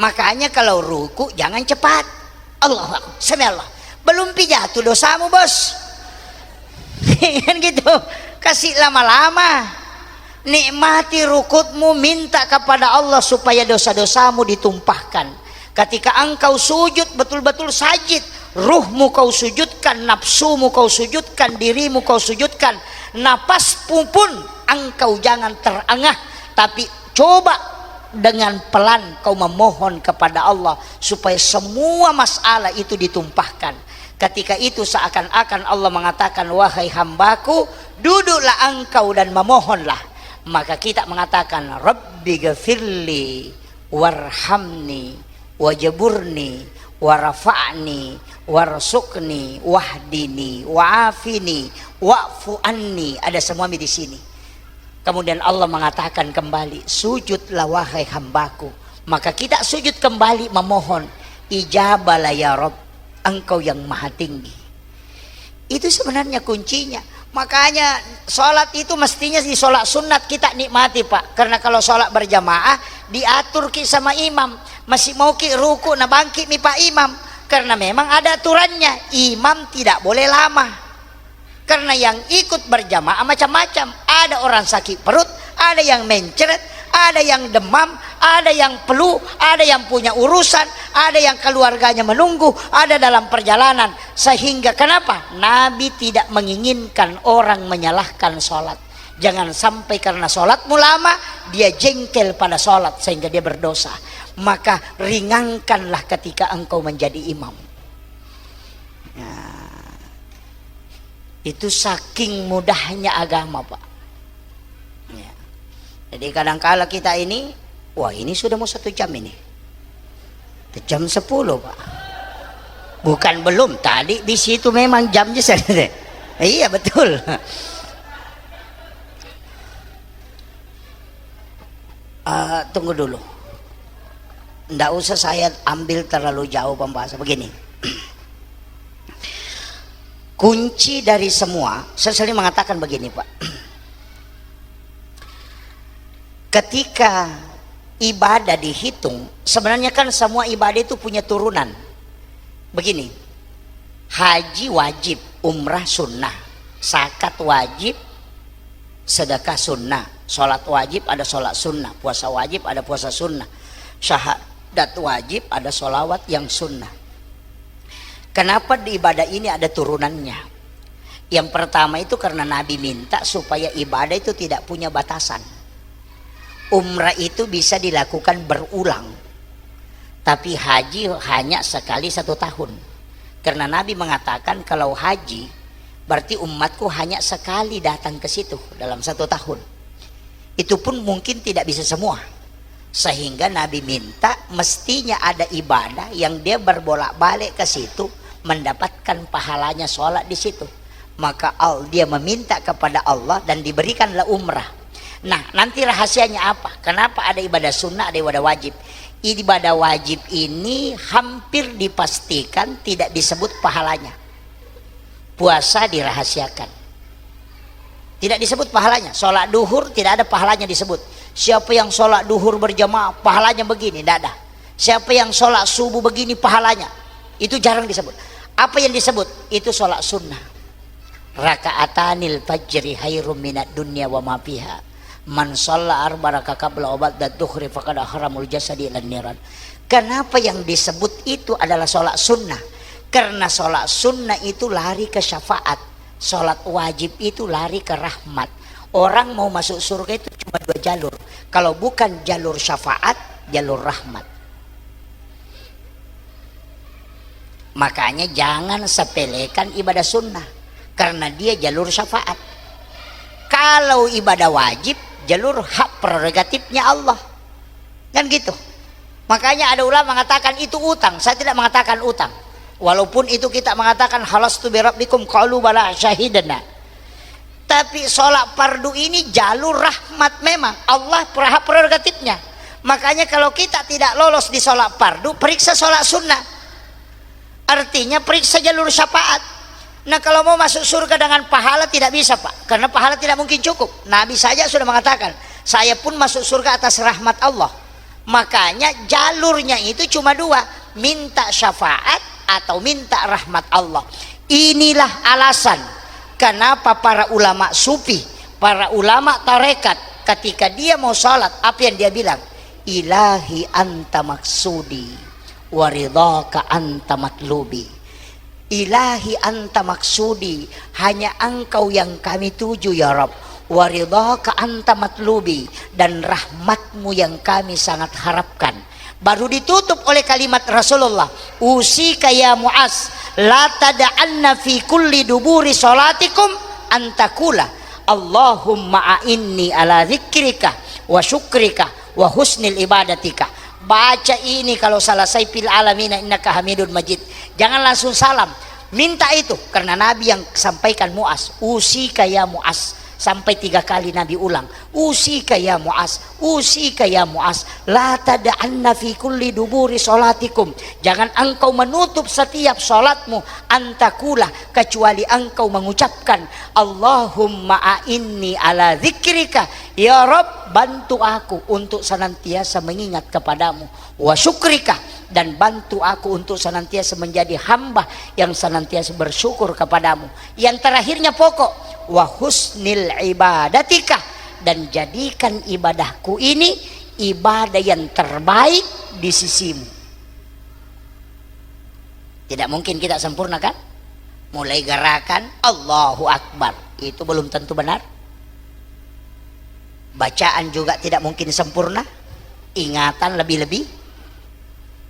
Makanya kalau ruku jangan cepat. Allahu Akbar, sami Allah. Belum jatuh dosamu bos. Kan gitu. Kasih lama-lama. Nikmati rukutmu, minta kepada Allah supaya dosa-dosamu ditumpahkan. Ketika engkau sujud betul-betul sajid, ruhmu kau sujudkan, nafsumu kau sujudkan, dirimu kau sujudkan, napasmu pun engkau jangan terengah, tapi coba dengan pelan kau memohon kepada Allah supaya semua masalah itu ditumpahkan. Ketika itu seakan-akan Allah mengatakan, wahai hambaku, duduklah engkau dan memohonlah. Maka kita mengatakan, Rabbi ghafirli warhamni wajaburni warafa'ni warzuqni wahdini wa'afini wa'fu anni. Ada semua di sini. Kemudian Allah mengatakan kembali, sujudlah wahai hambaku. Maka kita sujud kembali memohon, ijabalah ya Rabb, engkau yang maha tinggi. Itu sebenarnya kuncinya. Makanya sholat itu mestinya di sholat sunat kita nikmati Pak. Karena kalau sholat berjamaah diatur ki sama imam. Masih mau ki ruku na bangkit mi Pak imam. Karena memang ada aturannya, imam tidak boleh lama. Karena yang ikut berjamaah macam-macam. Ada orang sakit perut, ada yang mencret, ada yang demam, ada yang flu, ada yang punya urusan, ada yang keluarganya menunggu, ada dalam perjalanan. Sehingga kenapa? Nabi tidak menginginkan orang menyalahkan sholat. Jangan sampai karena sholatmu lama dia jengkel pada sholat sehingga dia berdosa. Maka ringankanlah ketika engkau menjadi imam. Nah, itu saking mudahnya agama Pak ya. Jadi kadang-kala kita ini, wah ini sudah mau 1 jam ini, jam 10 Pak, bukan belum, tadi di situ memang jamnya sedih. Iya betul. Tunggu dulu, nggak usah saya ambil terlalu jauh pembahasan begini. Kunci dari semua, saya sering mengatakan begini Pak, ketika ibadah dihitung, sebenarnya kan semua ibadah itu punya turunan. Begini, haji wajib, umrah sunnah, zakat wajib, sedekah sunnah, sholat wajib ada sholat sunnah, puasa wajib ada puasa sunnah, syahadat wajib ada sholawat yang sunnah. Kenapa di ibadah ini ada turunannya? Yang pertama itu karena Nabi minta supaya ibadah itu tidak punya batasan. Umrah itu bisa dilakukan berulang, tapi haji hanya sekali 1 tahun. Karena Nabi mengatakan kalau haji berarti umatku hanya sekali datang ke situ dalam 1 tahun. Itu pun mungkin tidak bisa semua. Sehingga Nabi minta mestinya ada ibadah yang dia berbolak-balik ke situ, mendapatkan pahalanya sholat di situ. Maka dia meminta kepada Allah dan diberikanlah umrah. Nah nanti rahasianya apa? Kenapa ada ibadah sunnah, ada ibadah wajib? Ibadah wajib ini hampir dipastikan tidak disebut pahalanya. Puasa dirahasiakan, tidak disebut pahalanya. Sholat duhur tidak ada pahalanya disebut. Siapa yang sholat duhur berjamaah pahalanya begini, tidak ada. Siapa yang sholat subuh begini pahalanya, itu jarang disebut. Apa yang disebut? Itu sholat sunnah. Raka'atanil fajri khairum minad dunya wa ma fiha. Man shalla arba raka'at qabla ba'da dhuhri faqad haramul jasadi lan niran. Kenapa yang disebut itu adalah sholat sunnah? Karena sholat sunnah itu lari ke syafaat, sholat wajib itu lari ke rahmat. Orang mau masuk surga itu cuma 2 jalur. Kalau bukan jalur syafaat, jalur rahmat. Makanya jangan sepelekan ibadah sunnah, karena dia jalur syafaat. Kalau ibadah wajib, jalur hak prerogatifnya Allah, kan gitu. Makanya ada ulama mengatakan itu utang. Saya tidak mengatakan utang, walaupun itu kita mengatakan halastu bi rabbikum qalu bala syahidana. Tapi sholat fardu ini jalur rahmat, memang Allah hak prerogatifnya. Makanya kalau kita tidak lolos di sholat fardu, periksa sholat sunnah, artinya periksa jalur syafaat. Nah kalau mau masuk surga dengan pahala tidak bisa Pak, karena pahala tidak mungkin cukup. Nabi saja sudah mengatakan, saya pun masuk surga atas rahmat Allah. Makanya jalurnya itu cuma 2, minta syafaat atau minta rahmat Allah. Inilah alasan kenapa para ulama sufi, para ulama tarekat, ketika dia mau sholat, apa yang dia bilang? Ilahi anta maksudi waridhaka anta matlubi. Ilahi anta maksudi, hanya engkau yang kami tuju ya Rabb. Waridhaka anta matlubi, dan rahmatmu yang kami sangat harapkan. Baru ditutup oleh kalimat Rasulullah, usika ya Mu'az la tada'anna fi kulli duburi salatikum antakula Allahumma a'inni ala zikrika wa syukrika wa husnil ibadatika. Baca ini kalau selesai fil alamina innaka hamidun majid. Jangan langsung salam, minta itu, karena Nabi yang sampaikan Mu'az, usika ya Mu'az. Sampai 3 kali Nabi ulang, usika ya Mu'az, usika ya Mu'az, la tada'anna fi kulli duburi sholatikum, jangan engkau menutup setiap sholatmu, antakulah, kecuali engkau mengucapkan Allahumma a'inni ala zikrika, ya Rabb bantu aku untuk senantiasa mengingat kepadamu, wa syukrika, dan bantu aku untuk senantiasa menjadi hamba yang senantiasa bersyukur kepadamu. Yang terakhirnya pokok, wa husnil ibadatika, dan jadikan ibadahku ini ibadah yang terbaik di sisimu. Tidak mungkin kita sempurnakan. Mulai gerakan Allahu Akbar itu belum tentu benar. Bacaan juga tidak mungkin sempurna. Ingatan lebih-lebih.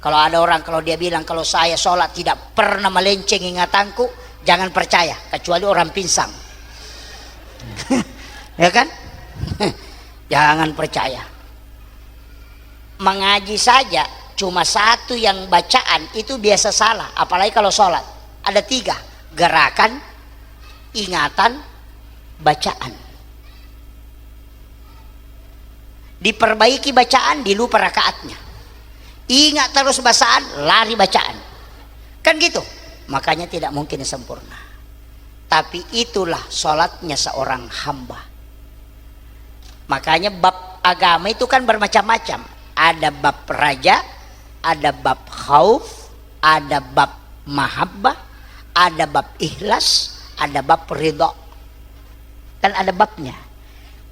Kalau ada orang, kalau dia bilang kalau saya sholat tidak pernah melenceng ingatanku, jangan percaya, kecuali orang pinsang. Ya kan? Jangan percaya. Mengaji saja cuma satu yang bacaan itu biasa salah, apalagi kalau sholat. Ada 3, gerakan, ingatan, bacaan. Diperbaiki bacaan, dilupa rakaatnya. Ingat terus bacaan, lari bacaan. Kan gitu. Makanya tidak mungkin sempurna. Tapi itulah sholatnya seorang hamba. Makanya bab agama itu kan bermacam-macam. Ada bab raja, ada bab khauf, ada bab mahabbah, ada bab ikhlas, ada bab ridha. Kan ada babnya.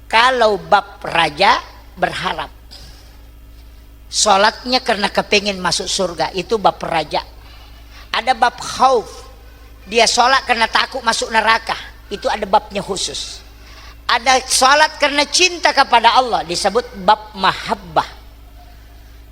Kalau bab raja, berharap. Sholatnya karena kepingin masuk surga, itu bab raja. Ada bab khauf, dia sholat karena takut masuk neraka, itu ada babnya khusus. Ada sholat karena cinta kepada Allah, disebut bab mahabbah.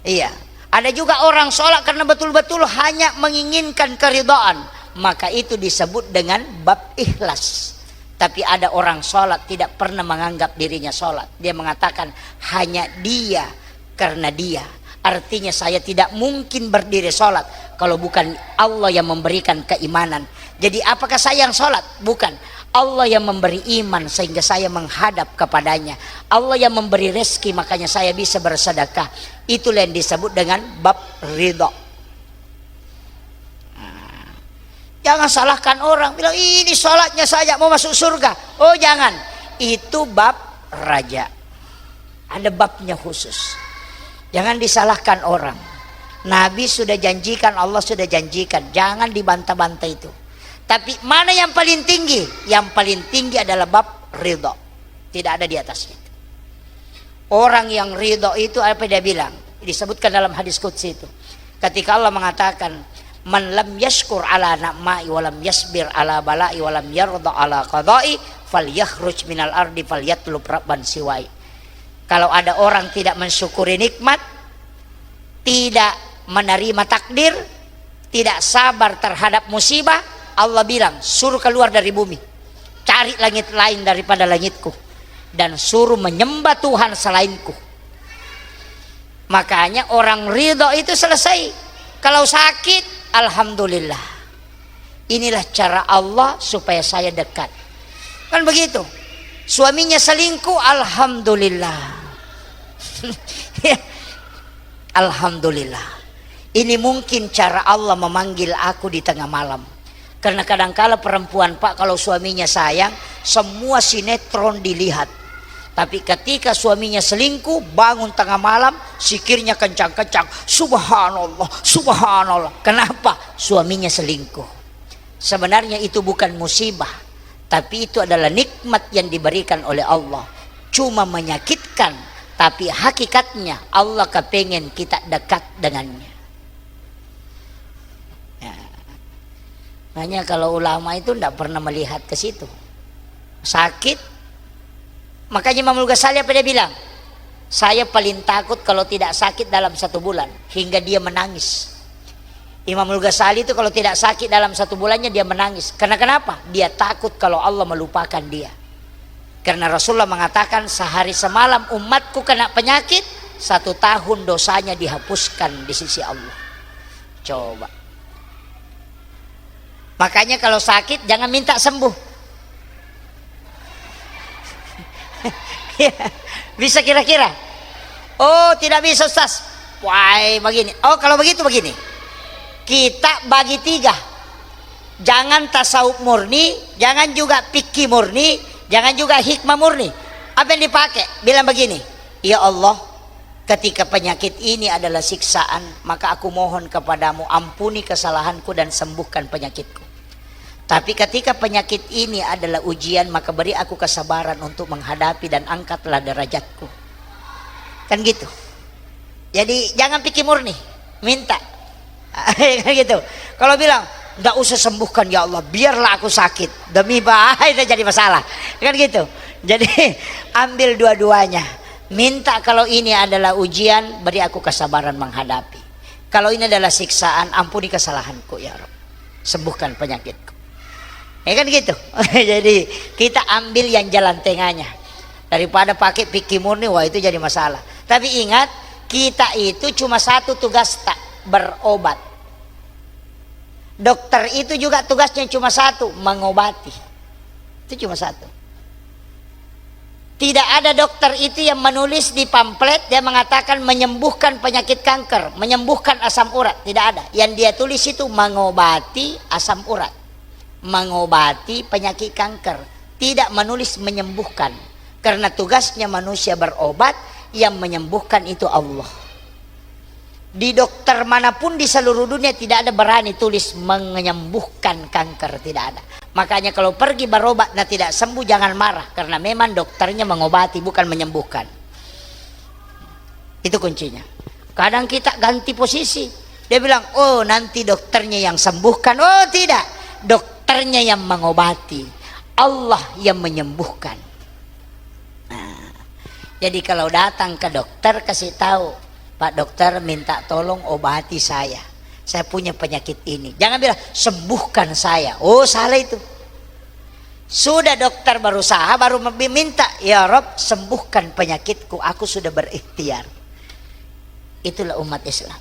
Iya. Ada juga orang sholat karena betul-betul hanya menginginkan keridhaan, maka itu disebut dengan bab ikhlas. Tapi ada orang sholat tidak pernah menganggap dirinya sholat, dia mengatakan hanya dia karena dia. Artinya saya tidak mungkin berdiri sholat kalau bukan Allah yang memberikan keimanan. Jadi apakah saya yang sholat? Bukan. Allah yang memberi iman sehingga saya menghadap kepadanya. Allah yang memberi rezeki makanya saya bisa bersedekah. Itulah yang disebut dengan bab ridha. Jangan salahkan orang bilang ini sholatnya saja mau masuk surga. Oh jangan, itu bab raja. Ada babnya khusus. Jangan disalahkan orang. Nabi sudah janjikan, Allah sudah janjikan, jangan dibantah-bantah itu. Tapi mana yang paling tinggi? Yang paling tinggi adalah bab ridha. Tidak ada di atasnya. Orang yang ridha itu apa dia bilang? Disebutkan dalam hadis qudsi itu. Ketika Allah mengatakan, "Man lam yashkur ala na'mai wa lam yasbir ala bala'i wa lam yarda ala qada'i falyakhruj minal ardi falyatlub rabban siwai." Kalau ada orang tidak mensyukuri nikmat, tidak menerima takdir, tidak sabar terhadap musibah, Allah bilang suruh keluar dari bumi, cari langit lain daripada langitku, dan suruh menyembah Tuhan selainku. Makanya orang ridha itu selesai. Kalau sakit, alhamdulillah. Inilah cara Allah supaya saya dekat. Kan begitu. Suaminya selingkuh, alhamdulillah. Alhamdulillah. Ini mungkin cara Allah memanggil aku di tengah malam. Karena kadang-kala perempuan Pak kalau suaminya sayang, semua sinetron dilihat. Tapi ketika suaminya selingkuh, bangun tengah malam, zikirnya kencang-kencang, subhanallah, subhanallah. Kenapa? Suaminya selingkuh. Sebenarnya itu bukan musibah, tapi itu adalah nikmat yang diberikan oleh Allah. Cuma menyakitkan, tapi hakikatnya Allah kepengen kita dekat dengannya. Ya. Hanya kalau ulama itu tidak pernah melihat ke situ. Sakit, makanya Imam Ghazali apa dia bilang? Saya paling takut kalau tidak sakit dalam 1 bulan, hingga dia menangis. Imam Ghazali itu kalau tidak sakit dalam 1 bulannya dia menangis. Karena kenapa? Dia takut kalau Allah melupakan dia. Karena Rasulullah mengatakan sehari semalam umatku kena penyakit, 1 tahun dosanya dihapuskan di sisi Allah. Coba. Makanya kalau sakit jangan minta sembuh. Bisa kira-kira? Oh, tidak bisa Ustaz. Wah, begini. Oh, kalau begitu begini. Kita bagi 3. Jangan tasawuf murni, jangan juga fikih murni, jangan juga hikmah murni. Apa yang dipakai? Bilang begini, ya Allah, ketika penyakit ini adalah siksaan, maka aku mohon kepadamu ampuni kesalahanku dan sembuhkan penyakitku. Tapi ketika penyakit ini adalah ujian, maka beri aku kesabaran untuk menghadapi dan angkatlah derajatku. Kan gitu. Jadi jangan pikir murni, minta. Kan gitu. Kalau bilang, enggak usah sembuhkan ya Allah, biarlah aku sakit. Demi bahaya jadi masalah. Kan gitu. Jadi ambil dua-duanya. Minta kalau ini adalah ujian, beri aku kesabaran menghadapi. Kalau ini adalah siksaan, ampuni kesalahanku ya Rabb. Sembuhkan penyakitku. Ya kan gitu. Jadi kita ambil yang jalan tengahnya daripada pakai fikih murni, wah itu jadi masalah. Tapi ingat, kita itu cuma 1 tugas, tak berobat. Dokter itu juga tugasnya cuma 1, mengobati. Itu cuma 1. Tidak ada dokter itu yang menulis di pamflet dia mengatakan menyembuhkan penyakit kanker, menyembuhkan asam urat. Tidak ada. Yang dia tulis itu mengobati asam urat, mengobati penyakit kanker, tidak menulis menyembuhkan. Karena tugasnya manusia berobat, yang menyembuhkan itu Allah. Di dokter manapun di seluruh dunia tidak ada berani tulis menyembuhkan kanker, tidak ada. Makanya kalau pergi berobat dan tidak sembuh jangan marah, karena memang dokternya mengobati bukan menyembuhkan. Itu kuncinya. Kadang kita ganti posisi, dia bilang oh nanti dokternya yang sembuhkan. Oh tidak, dokternya yang mengobati, Allah yang menyembuhkan. Nah, jadi kalau datang ke dokter kasih tahu, Pak dokter minta tolong obati saya punya penyakit ini. Jangan bilang sembuhkan saya. Oh salah itu. Sudah dokter berusaha baru minta ya Rob sembuhkan penyakitku, aku sudah berikhtiar. Itulah umat Islam.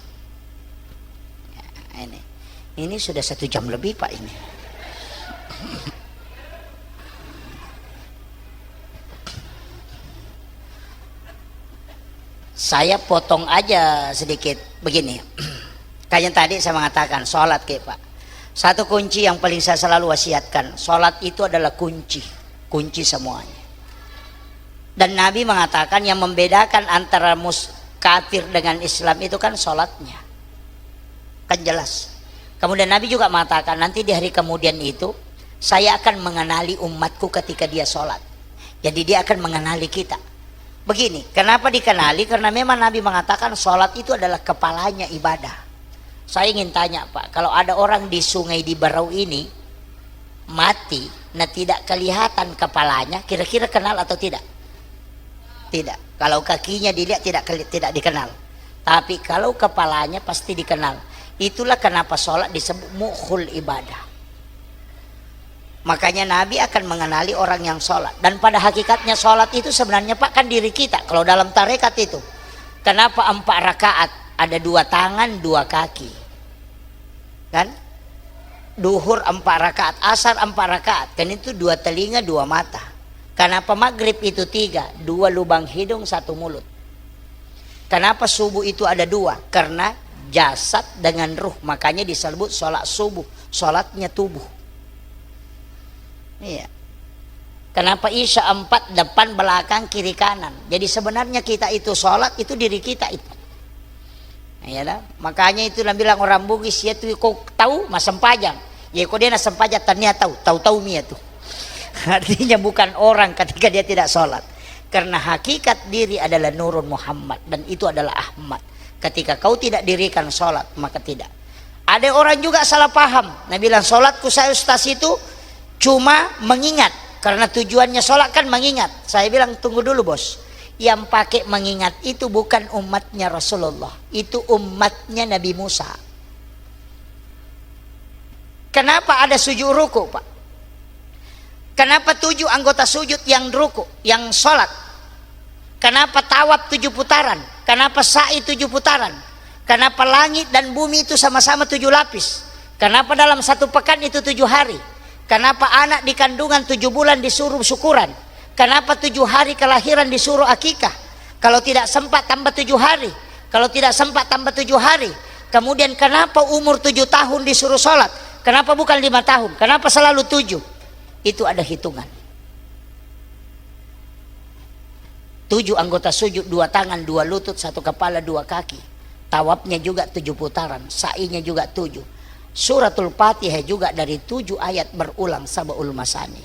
Ya, ini sudah 1 jam lebih Pak ini. Saya potong aja sedikit begini. Kayak tadi saya mengatakan sholat Pak. 1 kunci yang paling saya selalu wasiatkan, sholat itu adalah kunci semuanya. Dan Nabi mengatakan yang membedakan antara kafir dengan Islam itu kan sholatnya. Kan jelas. Kemudian Nabi juga mengatakan nanti di hari kemudian itu saya akan mengenali umatku ketika dia sholat. Jadi dia akan mengenali kita. Begini, kenapa dikenali? Karena memang Nabi mengatakan sholat itu adalah kepalanya ibadah. Saya ingin tanya Pak, kalau ada orang di sungai di Barau ini mati, nah tidak kelihatan kepalanya, kira-kira kenal atau tidak? Tidak. Kalau kakinya dilihat tidak dikenal. Tapi kalau kepalanya pasti dikenal. Itulah kenapa sholat disebut mukhul ibadah. Makanya Nabi akan mengenali orang yang sholat. Dan pada hakikatnya sholat itu sebenarnya Pak kan diri kita. Kalau dalam tarekat itu, kenapa 4 rakaat? Ada 2 tangan 2 kaki kan? Duhur 4 rakaat, asar 4 rakaat, kan itu 2 telinga 2 mata. Kenapa maghrib itu 3? 2 lubang hidung 1 mulut. Kenapa subuh itu ada 2? Karena jasad dengan ruh, makanya disebut sholat subuh, sholatnya tubuh. Iya. Kenapa Isya 4 depan belakang kiri kanan? Jadi sebenarnya kita itu sholat itu diri kita itu. Iyalah, makanya itu bilang orang Bugis ya tuh kau tahu mas sempajang. Ya kau dia na sempajang ternyata tahu mia tuh. Artinya bukan orang ketika dia tidak sholat. Karena hakikat diri adalah Nurun Muhammad dan itu adalah Ahmad. Ketika kau tidak dirikan sholat maka tidak. Ada orang juga salah paham. Nah bilang sholatku saya Ustaz itu cuma mengingat. Karena tujuannya sholat kan mengingat. Saya bilang tunggu dulu bos. Yang pakai mengingat itu bukan umatnya Rasulullah. Itu umatnya Nabi Musa. Kenapa ada sujud ruku Pak? Kenapa 7 anggota sujud yang ruku, yang sholat? Kenapa tawaf 7 putaran? Kenapa sa'i 7 putaran? Kenapa langit dan bumi itu sama-sama 7 lapis? Kenapa dalam 1 pekan itu 7 hari? Kenapa anak di kandungan 7 bulan disuruh syukuran? Kenapa 7 hari kelahiran disuruh akikah? Kalau tidak sempat tambah 7 hari. Kalau tidak sempat tambah 7 hari. Kemudian kenapa umur 7 tahun disuruh sholat? Kenapa bukan 5 tahun? Kenapa selalu 7? Itu ada hitungan. 7 anggota sujud, 2 tangan, 2 lutut, 1 kepala, 2 kaki. Tawafnya juga 7 putaran, sa'inya juga 7. Suratul Fatihah juga dari 7 ayat berulang sab'ul masani.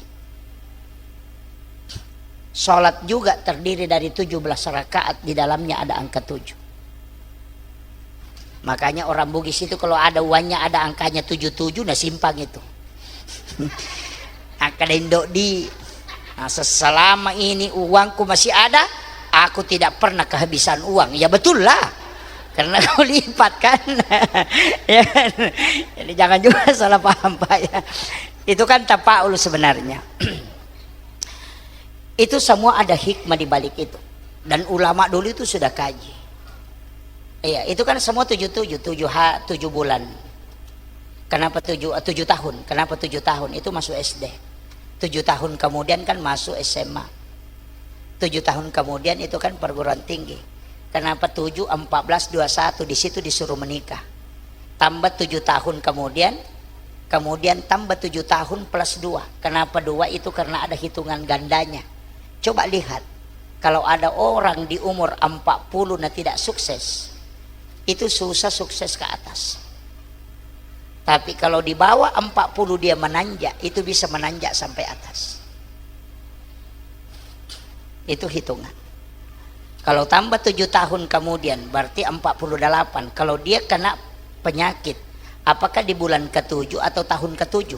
Salat juga terdiri dari 17 rakaat, di dalamnya ada angka 7. Makanya orang Bugis itu kalau ada uangnya ada angkanya 77, nah simpang itu. Angka Indo di nah, selama ini uangku masih ada, aku tidak pernah kehabisan uang. Ya betul lah. Karena kau lipat kan. Ya kan? Jadi jangan juga salah paham Pak ya. Itu kan tapaul sebenarnya. Itu semua ada hikmah di balik itu. Dan ulama dulu itu sudah kaji. Iya, itu kan semua 7 bulan. Kenapa 7 tahun? Kenapa 7 tahun? Itu masuk SD. 7 tahun kemudian kan masuk SMA. 7 tahun kemudian itu kan perguruan tinggi. Kenapa 7, 14, 21 di situ disuruh menikah. Tambah 7 tahun kemudian tambah 7 tahun plus 2. Kenapa 2? Itu karena ada hitungan gandanya. Coba lihat. Kalau ada orang di umur 40 nah tidak sukses, itu susah sukses ke atas. Tapi kalau di bawah 40 dia menanjak, itu bisa menanjak sampai atas. Itu hitungan. Kalau tambah 7 tahun kemudian berarti 48. Kalau dia kena penyakit, apakah di bulan ke-7 atau tahun ke-7?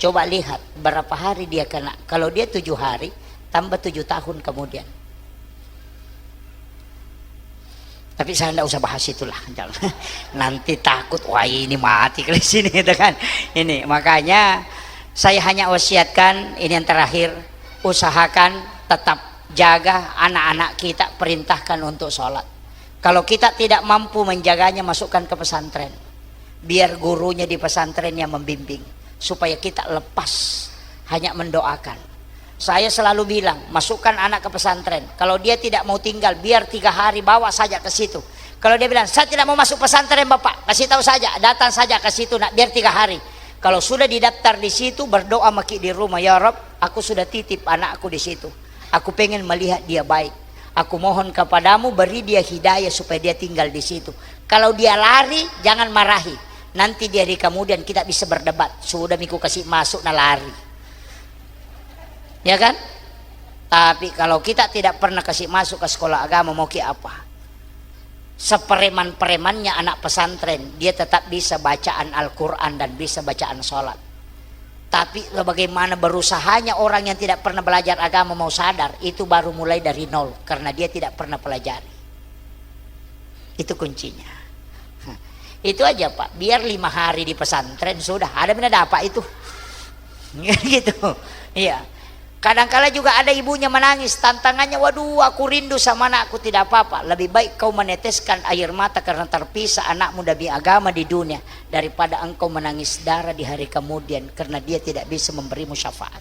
Coba lihat berapa hari dia kena. Kalau dia 7 hari, tambah 7 tahun kemudian. Tapi saya tidak usah bahas itulah. Nanti takut, wah ini mati ke sini gitu kan. Ini makanya saya hanya wasiatkan ini yang terakhir, usahakan tetap jaga anak-anak kita, perintahkan untuk sholat. Kalau kita tidak mampu menjaganya, masukkan ke pesantren. Biar gurunya di pesantren yang membimbing. Supaya kita lepas hanya mendoakan. Saya selalu bilang, masukkan anak ke pesantren. Kalau dia tidak mau tinggal, biar 3 hari bawa saja ke situ. Kalau dia bilang, saya tidak mau masuk pesantren Bapak, kasih tahu saja, datang saja ke situ, nak, biar 3 hari. Kalau sudah didaftar di situ, berdoa maki di rumah, ya Rob, aku sudah titip anakku di situ. Aku pengen melihat dia baik. Aku mohon kepadamu beri dia hidayah supaya dia tinggal di situ. Kalau dia lari, jangan marahi. Nanti dia di kemudian kita bisa berdebat. Sudah miku kasih masuk na lari. Ya kan? Tapi kalau kita tidak pernah kasih masuk ke sekolah agama, mau ke apa? Sepreman-premannya anak pesantren, dia tetap bisa bacaan Al-Quran dan bisa bacaan sholat. Tapi bagaimana berusahanya orang yang tidak pernah belajar agama mau sadar, itu baru mulai dari nol karena dia tidak pernah pelajari. Itu kuncinya. Itu aja Pak, biar 5 hari di pesantren sudah ada benda apa itu. Gitu. Iya. Kadang-kala juga ada ibunya menangis, tantangannya, waduh aku rindu sama anakku, tidak apa-apa. Lebih baik kau meneteskan air mata karena terpisah anakmu demi agama di dunia, daripada engkau menangis darah di hari kemudian karena dia tidak bisa memberimu syafaat.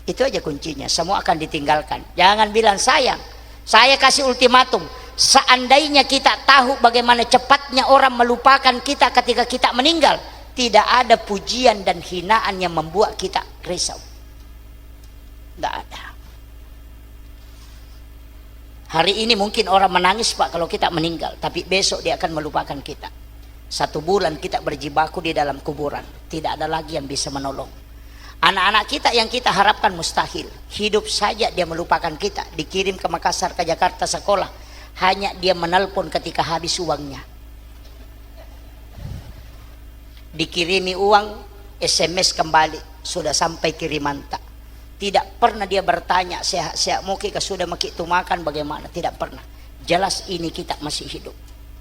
Itu aja kuncinya, semua akan ditinggalkan. Jangan bilang sayang, saya kasih ultimatum. Seandainya kita tahu bagaimana cepatnya orang melupakan kita ketika kita meninggal, tidak ada pujian dan hinaan yang membuat kita risau. Tidak ada. Hari ini mungkin orang menangis Pak kalau kita meninggal, tapi besok dia akan melupakan kita. 1 bulan kita berjibaku di dalam kuburan, tidak ada lagi yang bisa menolong. Anak-anak kita yang kita harapkan mustahil, hidup saja dia melupakan kita. Dikirim ke Makassar, ke Jakarta sekolah, hanya dia menelpon ketika habis uangnya. dikirimi uang, SMS kembali, sudah sampai kiriman tak. Tidak pernah dia bertanya sehat-sehat muki ke sudah maki itu makan bagaimana, tidak pernah. Jelas ini kita masih hidup,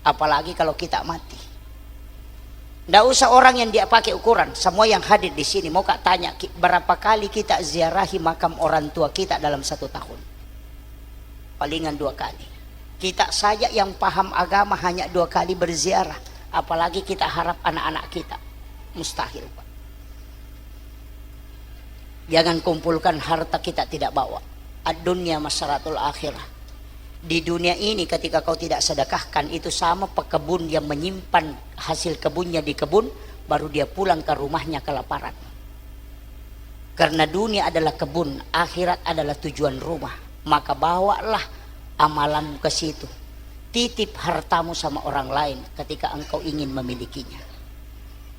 apalagi kalau kita mati. Tidak usah orang yang dia pakai ukuran. Semua yang hadir di sini mau kak tanya berapa kali kita ziarahi makam orang tua kita dalam 1 tahun? Palingan 2 kali. Kita saja yang paham agama hanya 2 kali berziarah, apalagi kita harap anak-anak kita. Mustahil, Pak. Jangan kumpulkan harta kita tidak bawa. Ad-dunya masaratul akhirah. Di dunia ini ketika kau tidak sedekahkan, itu sama pekebun yang menyimpan hasil kebunnya di kebun, baru dia pulang ke rumahnya kelaparan. Karena dunia adalah kebun, akhirat adalah tujuan rumah. Maka bawalah amalanmu ke situ. Titip hartamu sama orang lain ketika engkau ingin memilikinya.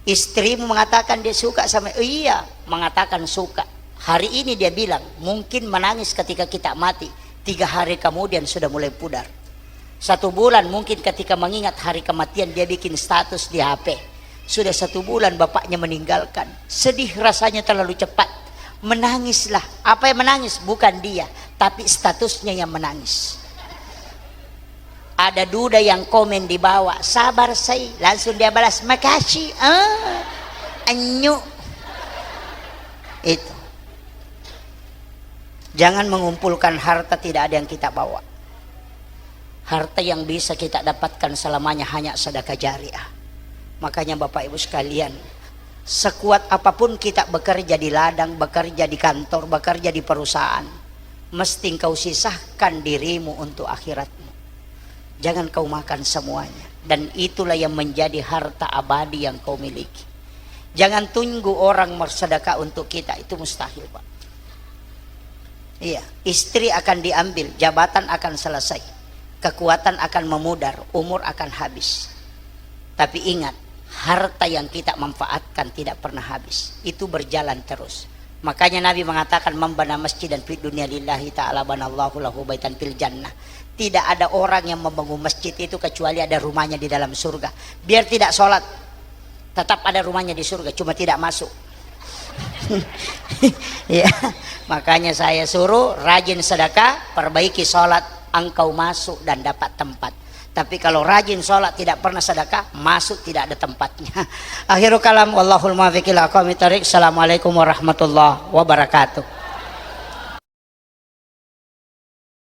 Istrimu mengatakan dia suka sama, iya, mengatakan suka. Hari ini dia bilang, mungkin menangis ketika kita mati, 3 hari kemudian sudah mulai pudar. 1 bulan mungkin ketika mengingat hari kematian dia bikin status di HP. Sudah 1 bulan bapaknya meninggalkan, sedih rasanya terlalu cepat. Menangislah. Apa yang menangis? Bukan dia, tapi statusnya yang menangis. Ada duda yang komen di bawah, sabar say, langsung dia balas makasih. Anyu. Itu. Jangan mengumpulkan harta tidak ada yang kita bawa. Harta yang bisa kita dapatkan selamanya hanya sedekah jariah. Makanya Bapak Ibu sekalian, sekuat apapun kita bekerja di ladang, bekerja di kantor, bekerja di perusahaan, mesti kau sisahkan dirimu untuk akhiratmu. Jangan kau makan semuanya. Dan itulah yang menjadi harta abadi yang kau miliki. Jangan tunggu orang bersedekah untuk kita, itu mustahil, Pak. Iya, istri akan diambil, jabatan akan selesai, kekuatan akan memudar, umur akan habis. Tapi ingat, harta yang kita manfaatkan tidak pernah habis, itu berjalan terus. Makanya Nabi mengatakan, membana masjidan fid dunya lillahi ta'ala banallahu lahu baitan fil jannah. Tidak ada orang yang membangun masjid itu kecuali ada rumahnya di dalam surga. Biar tidak sholat, tetap ada rumahnya di surga, cuma tidak masuk. Ya, makanya saya suruh rajin sedekah, perbaiki sholat, engkau masuk dan dapat tempat. Tapi kalau rajin sholat tidak pernah sedekah, masuk tidak ada tempatnya. Akhirul kalam, wallahul muwaffiq ila aqwamit thoriq. Assalamualaikum warahmatullahi wabarakatuh.